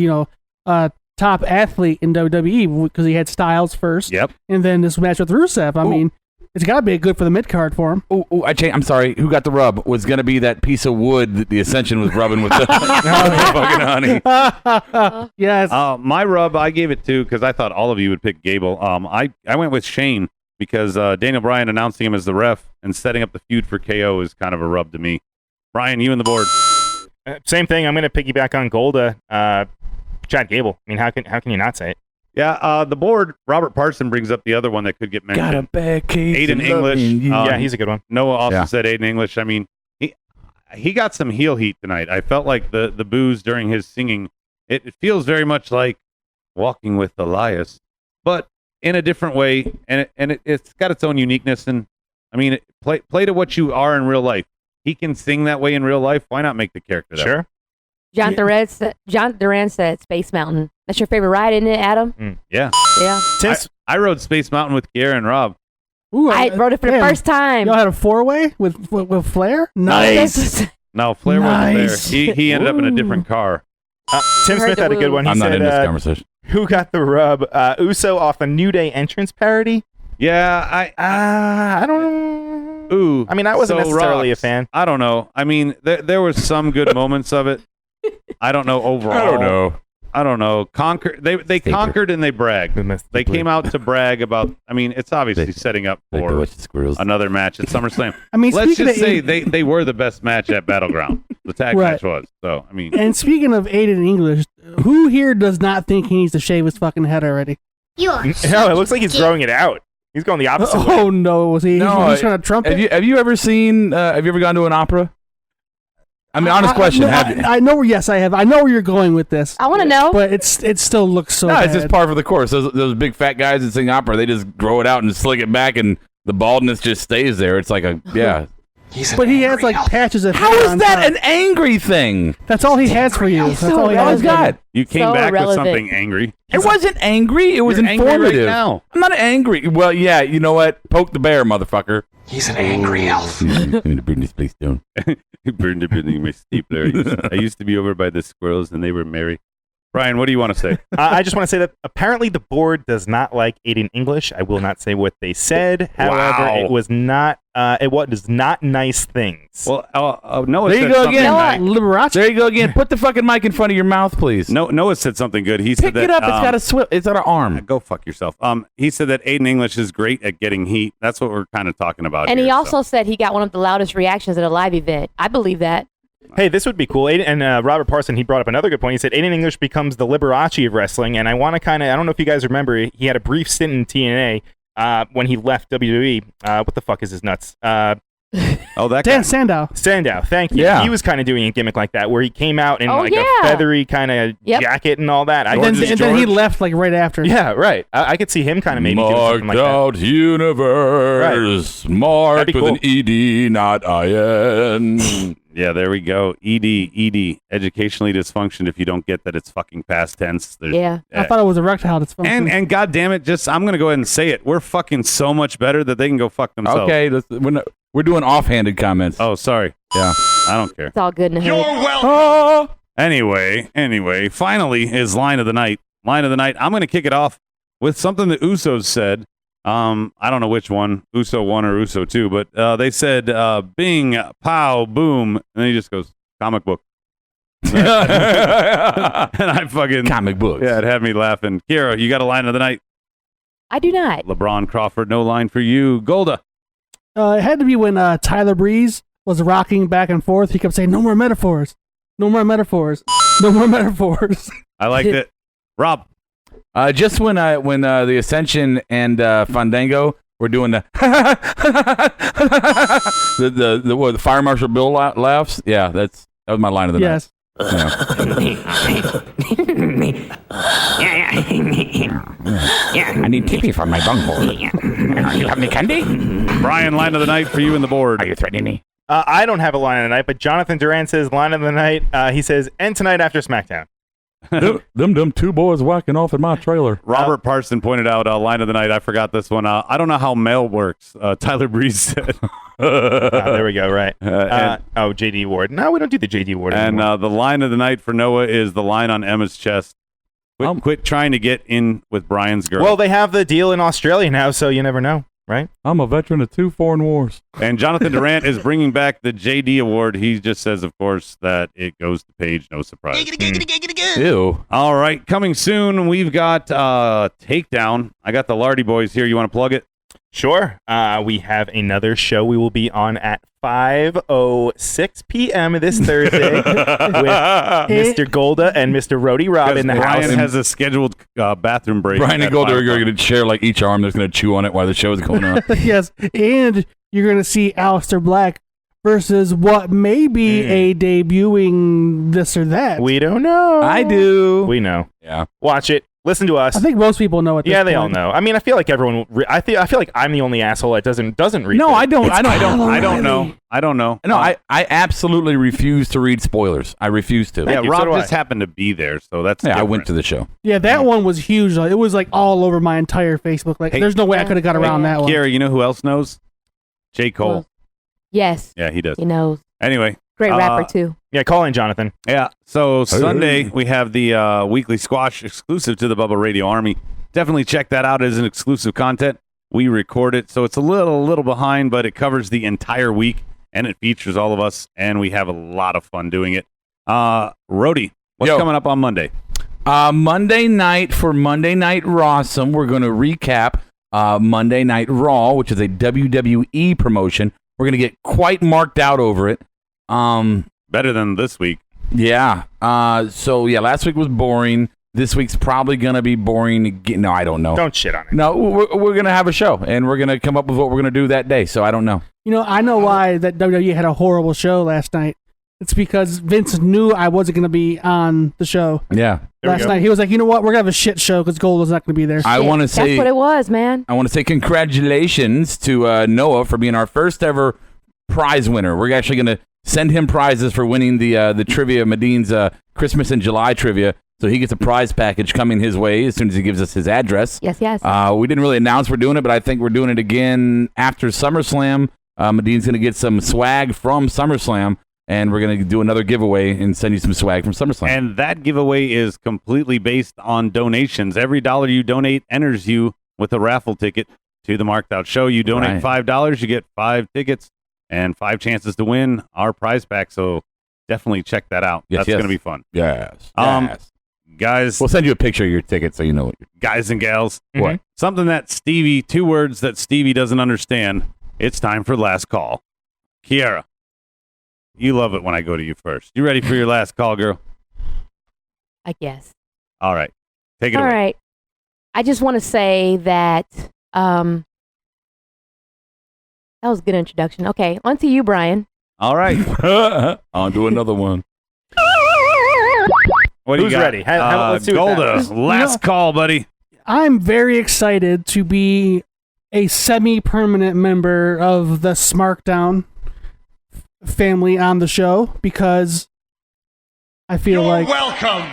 top athlete in WWE because he had Styles first. Yep. And then this match with Rusev. I mean, it's got to be good for the mid card for him. I'm sorry. Who got the rub? Was going to be that piece of wood that the Ascension was rubbing with the fucking honey. Yes. My rub, I gave it to because I thought all of you would pick Gable. I went with Shane because Daniel Bryan announcing him as the ref and setting up the feud for KO is kind of a rub to me. Brian, you and the board. Same thing. I'm going to piggyback on Golda. Chad Gable. I mean, how can you not say it? Yeah, the board, Robert Parson brings up the other one that could get mentioned. Got a bad case. Aiden English. Yeah, he's a good one. Noah also said Aiden English. I mean, he got some heel heat tonight. I felt like the boos during his singing, it feels very much like Walking with Elias, but in a different way, and it's got its own uniqueness. And I mean, play to what you are in real life. He can sing that way in real life. Why not make the character that way? John Duran said Space Mountain. That's your favorite ride, isn't it, Adam? Yeah. Yeah. I rode Space Mountain with Kiara and Rob. Ooh, I rode it for the first time. Y'all had a 4-way with Flair? Nice. No, Flair wasn't there. He ended up in a different car. Tim Smith had a good one. He I'm said, not in this conversation. Who got the rub? Uso off the New Day entrance parody? Yeah, I don't know. Ooh. I mean, I wasn't necessarily a fan. I don't know. I mean, there was some good moments of it. I don't know overall. I don't know. They conquered and they bragged. They came out to brag about. I mean, it's obviously setting up for another match at SummerSlam. I mean, let's just say they were the best match at Battleground. The tag match was. So I mean. And speaking of Aiden English, who here does not think he needs to shave his fucking head already? No, it looks like he's growing it out. He's going the opposite way. Oh no, he's trying to trumpet. Have you ever seen? Have you ever gone to an opera? I mean, honest question. I know. Yes, I have. I know where you're going with this. I want to know. But it still looks so bad. It's just par for the course. Those big fat guys that sing opera, they just grow it out and slick it back, and the baldness just stays there. It's like yeah. But he has like patches of. How is that an angry thing? That's all he has for you. That's all he has. God. You came back with something angry. It wasn't angry. It was informative. Right now. I'm not angry. Well, yeah. You know what? Poke the bear, motherfucker. He's an angry elf. I'm going to burn this place down. Burned everything in my stapler. I used to be over by the squirrels, and they were merry. Brian, what do you want to say? I just want to say that apparently the board does not like Aiden English. I will not say what they said. However, it was not. It was not nice things. Well, Noah there said you go again. Liberace. There you go again. Put the fucking mic in front of your mouth, please. Noah said something good. He said Pick it up. It's got an arm. Go fuck yourself. He said that Aiden English is great at getting heat. That's what we're kind of talking about. And here, he also said he got one of the loudest reactions at a live event. I believe that. Hey, this would be cool. And Robert Parson, he brought up another good point. He said Aiden English becomes the Liberace of wrestling. And I want to I don't know if you guys remember, he had a brief stint in TNA when he left WWE. What the fuck is his nuts? That Dan Sandow. Sandow, thank you. Yeah. He was kind of doing a gimmick like that where he came out in a yeah. feathery kind of jacket and all that. And then he left like right after. Yeah, right. I could see him kind of maybe doing something like Marked out universe. Right. Marked That'd with be an ED, not IN. Yeah, there we go. ED. Educationally dysfunctioned. If you don't get that, it's fucking past tense. Yeah. I thought it was erectile dysfunction. And God damn it, I'm going to go ahead and say it. We're fucking so much better that they can go fuck themselves. Okay, we're doing offhanded comments. Oh, sorry. Yeah, I don't care. It's all good in the hood. Oh! Anyway, finally is line of the night. Line of the night. I'm going to kick it off with something the Usos said. I don't know which one, Uso 1 or Uso 2, but they said bing, pow, boom, and then he just goes, comic book. And I fucking... Comic books. Yeah, it had me laughing. Kiara, you got a line of the night? I do not. LeBron Crawford, no line for you. Golda. It had to be when Tyler Breeze was rocking back and forth. He kept saying, no more metaphors. No more metaphors. No more metaphors. I liked it. Rob. Just when the Ascension and Fandango were doing the the Fire Marshal Bill laughs. Yeah, that was my line of the night. I need tippy for my bunghole. You have any candy? Brian, line of the night for you and the board. Are you threatening me? I don't have a line of the night, but Jonathan Duran says line of the night. He says, and tonight after SmackDown. them two boys whacking off in my trailer. Robert Parson pointed out line of the night. I forgot this one. I don't know how mail works. Tyler Breeze said. There we go. Right. JD Ward. No, we don't do the JD Ward anymore. And the line of the night for Noah is the line on Emma's chest. Quit trying to get in with Brian's girl. Well, they have the deal in Australia now, so you never know. Right? I'm a veteran of 2 foreign wars. And Jonathan Durant is bringing back the JD Award. He just says, of course, that it goes to Paige. No surprise. Ew. All right. Coming soon, we've got Takedown. I got the Lardy Boys here. You want to plug it? Sure. We have another show we will be on at 5:06 p.m. this Thursday with Mr. Golda and Mr. Rody Rob in the house. Brian has a scheduled bathroom break. Brian and Golda are going to share like each arm. They're going to chew on it while the show is going on. Yes, and you're going to see Aleister Black versus what may be a debuting this or that. We don't know. I do. We know. Yeah. Watch it. Listen to us. I think most people know it. Yeah, they all know. I mean, I feel like everyone. I feel like I'm the only asshole that doesn't read. No, it. I don't. I don't know. I don't know. No, I absolutely refuse to read spoilers. I refuse to. Yeah, Rob just happened to be there, so that's. Yeah, I went to the show. Yeah, that one was huge. It was like all over my entire Facebook. Like, there's no way I could have got around that one. Kiara, you know who else knows? J. Cole. Yes. Yeah, he does. He knows. Anyway. Great rapper, too. Yeah, call in, Jonathan. Yeah, so Sunday we have the weekly squash exclusive to the Bubba Radio Army. Definitely check that out as an exclusive content. We record it, so it's a little behind, but it covers the entire week, and it features all of us, and we have a lot of fun doing it. Rody, what's coming up on Monday? Monday night for Monday Night Rawsome, we're going to recap Monday Night Raw, which is a WWE promotion. We're going to get quite marked out over it. Better than this week. Yeah. So last week was boring. This week's probably going to be boring again. No, I don't know. Don't shit on it. No, we're going to have a show, and we're going to come up with what we're going to do that day, so I don't know. You know, I know why that WWE had a horrible show last night. It's because Vince knew I wasn't going to be on the show. Yeah. Last night, he was like, you know what? We're going to have a shit show because Golda's not going to be there. I want to say... That's what it was, man. I want to say congratulations to Noah for being our first ever prize winner. We're actually going to send him prizes for winning the trivia, Medine's Christmas in July trivia. So he gets a prize package coming his way as soon as he gives us his address. Yes, yes. We didn't really announce we're doing it, but I think we're doing it again after SummerSlam. Medine's going to get some swag from SummerSlam, and we're going to do another giveaway and send you some swag from SummerSlam. And that giveaway is completely based on donations. Every dollar you donate enters you with a raffle ticket to the Marked Out Show. You donate $5, you get 5 tickets. And 5 chances to win our prize pack, so definitely check that out. Yes, That's going to be fun. Yes. Guys. We'll send you a picture of your ticket so you know what guys and gals. What? Something that Stevie, 2 words that Stevie doesn't understand. It's time for last call. Kiara, you love it when I go to you first. You ready for your last call, girl? I guess. All right. Take it away. All right. I just want to say that... that was a good introduction. Okay, on to you, Brian. All right. On to another one. What do you Who's got? ready? Let's do Golda, last call, buddy. I'm very excited to be a semi-permanent member of the Smarkdown family on the show because I feel like welcome.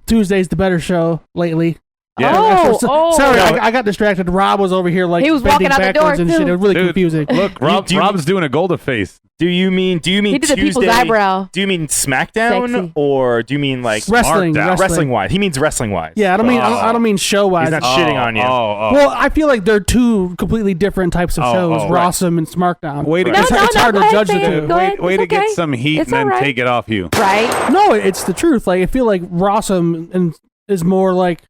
Tuesday's the better show lately. Yeah. Sorry, I got distracted. Rob was over here like he was bending walking out the backwards door, and shit. too. It was really Dude, confusing. Look, Rob's doing a Golda face. Do you mean He did the Tuesday? people's eyebrow. Do you mean SmackDown Sexy. or do you mean like Wrestling. Wrestling wise? He means wrestling wise. Yeah, I don't mean I don't mean show wise. He's not shitting on you. Well, I feel like they're 2 completely different types of shows, Rawsome and Smarkdown. Way to it's hard to judge the 2. Way to get some heat and then take it off you. Right? No, it's the truth. Like I feel like Rawsome is more like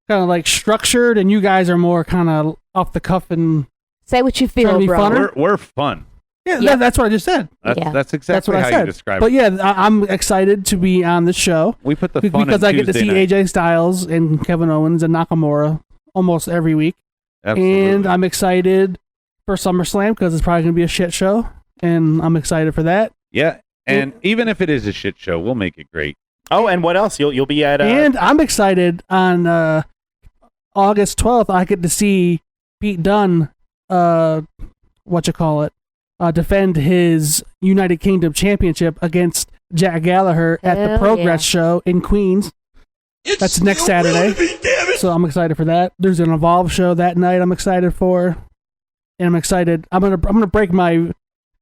kind of like structured, and you guys are more kind of off the cuff and say what you feel, bro. Funner. We're fun. Yeah, that's what I just said. That's exactly what how I said. you describe but it. yeah, I'm excited to be on the show. We put the fun because in I get to Tuesday see night. AJ Styles and Kevin Owens and Nakamura almost every week. Absolutely. And I'm excited for SummerSlam because it's probably going to be a shit show, and I'm excited for that. Yeah, and even if it is a shit show, we'll make it great. Oh, and what else? You'll be at And I'm excited on August 12th. I get to see Pete Dunne. Defend his United Kingdom Championship against Jack Gallagher at the Progress show in Queens. That's next Saturday. So I'm excited for that. There's an Evolve show that night I'm excited for. And I'm excited. I'm gonna break my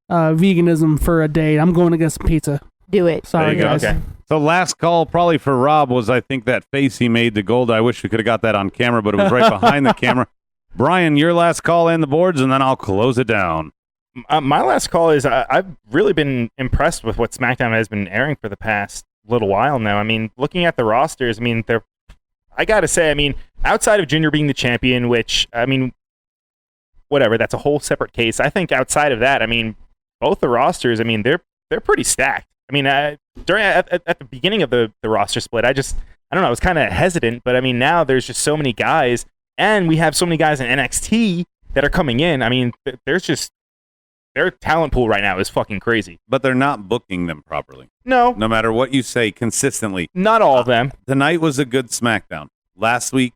veganism for a day. I'm going to get some pizza. Do it. Sorry, guys. Okay. So last call probably for Rob was, I think, that face he made to Golda. I wish we could have got that on camera, but it was right behind the camera. Brian, your last call and the boards, and then I'll close it down. My last call is I've really been impressed with what SmackDown has been airing for the past little while now. I mean, looking at the rosters, I mean, I got to say, I mean, outside of Junior being the champion, which, I mean, whatever. That's a whole separate case. I think outside of that, I mean, both the rosters, I mean, they're pretty stacked. I mean, at the beginning of the roster split, I don't know, I was kind of hesitant, but I mean, now there's just so many guys, and we have so many guys in NXT that are coming in. I mean, their talent pool right now is fucking crazy. But they're not booking them properly. No. No matter what you say consistently. Not all of them. Tonight was a good SmackDown. Last week,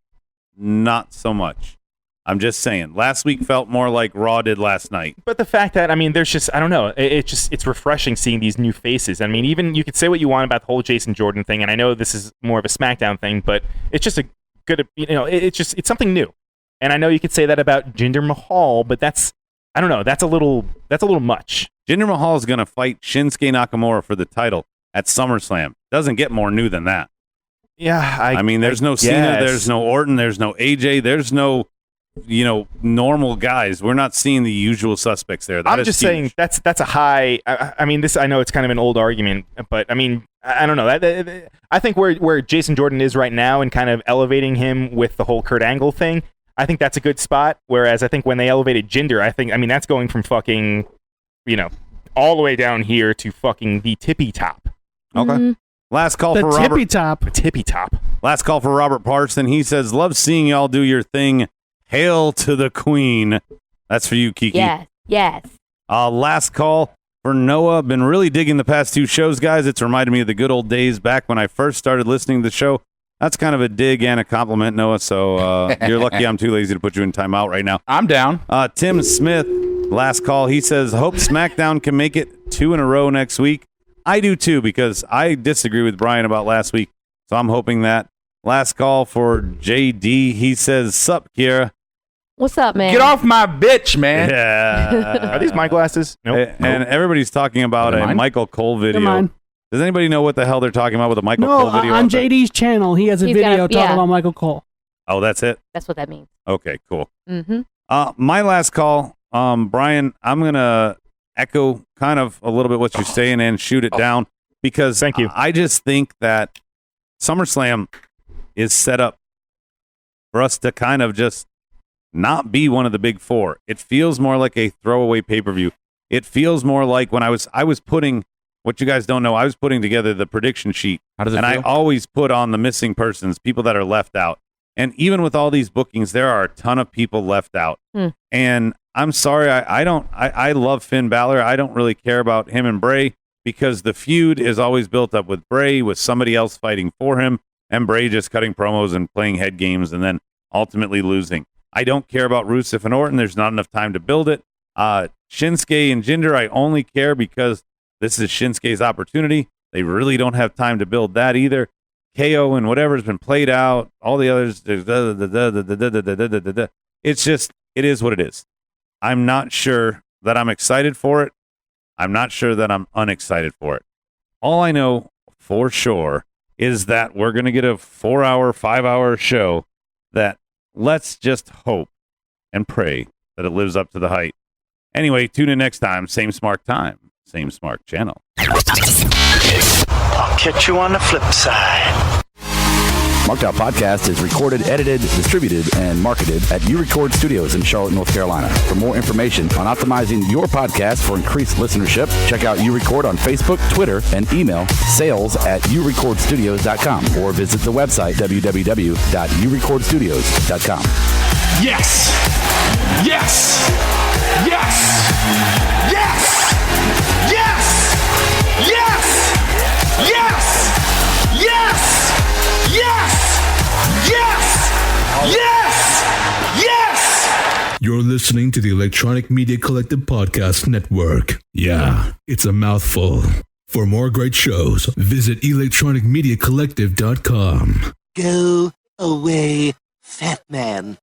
not so much. I'm just saying. Last week felt more like Raw did last night. But the fact that, I mean, there's just, I don't know, it's refreshing seeing these new faces. I mean, even you could say what you want about the whole Jason Jordan thing, and I know this is more of a SmackDown thing, but it's just a good, it's something new. And I know you could say that about Jinder Mahal, but that's, I don't know, that's a little much. Jinder Mahal is going to fight Shinsuke Nakamura for the title at SummerSlam. Doesn't get more new than that. Yeah, I mean, there's no Cena, there's no Orton, there's no AJ, there's no, normal guys. We're not seeing the usual suspects there. I'm just saying that's a high. I mean, I know it's kind of an old argument, but I mean, I don't know. I think where Jason Jordan is right now and kind of elevating him with the whole Kurt Angle thing, I think that's a good spot. Whereas I think when they elevated Jinder, I mean, that's going from fucking, all the way down here to fucking the tippy top. Okay. Mm-hmm. Last call the for tippy Robert. top. The tippy top. Last call for Robert Parson. He says, "Love seeing y'all do your thing. Hail to the Queen." That's for you, Kiki. Yes. Last call for Noah. Been really digging the past two shows, guys. It's reminded me of the good old days back when I first started listening to the show. That's kind of a dig and a compliment, Noah. So you're lucky I'm too lazy to put you in timeout right now. I'm down. Tim Smith, last call. He says, "Hope SmackDown can make it 2 in a row next week." I do too, because I disagree with Brian about last week. So I'm hoping that. Last call for JD. He says, "Sup, Kiara." What's up, man? Get off my bitch, man. Yeah. Are these my glasses? Nope. And everybody's talking about a Michael Cole video. mine. Does anybody know what the hell they're talking about with a Michael Cole video? On JD's channel, he has a He's video got talking about Michael Cole. Oh, that's it? That's what that means. Okay, cool. Mm-hmm. My last call, Brian, I'm going to echo kind of a little bit what you're saying and shoot it down, because thank you. I just think that SummerSlam is set up for us to kind of just not be one of the big four. It feels more like a throwaway pay-per-view. It feels more like when I was putting, what you guys don't know, I was putting together the prediction sheet. How does it feel? I always put on the missing persons, people that are left out. And even with all these bookings, there are a ton of people left out. And I'm sorry, I love Finn Balor. I don't really care about him and Bray, because the feud is always built up with Bray, with somebody else fighting for him, and Bray just cutting promos and playing head games and then ultimately losing. I don't care about Rusev and Orton. There's not enough time to build it. Shinsuke and Jinder, I only care because this is Shinsuke's opportunity. They really don't have time to build that either. KO and whatever's been played out, all the others, it's just, it is what it is. I'm not sure that I'm excited for it. I'm not sure that I'm unexcited for it. All I know for sure is that we're going to get a 4-hour, 5-hour show that, let's just hope and pray that it lives up to the hype. Anyway, tune in next time. Same Smark time, same Smark channel. I'll catch you on the flip side. Smarkdown Podcast is recorded, edited, distributed, and marketed at U-Record Studios in Charlotte, North Carolina. For more information on optimizing your podcast for increased listenership, check out U-Record on Facebook, Twitter, and email sales@urecordstudios.com or visit the website www.urecordstudios.com. Yes! Yes! Yes! Yes! Yes! Yes! Yes! Yes! Yes! Yes! Yes! Yes! You're listening to the Electronic Media Collective Podcast Network. Yeah, it's a mouthful. For more great shows, visit electronicmediacollective.com. Go away, fat man.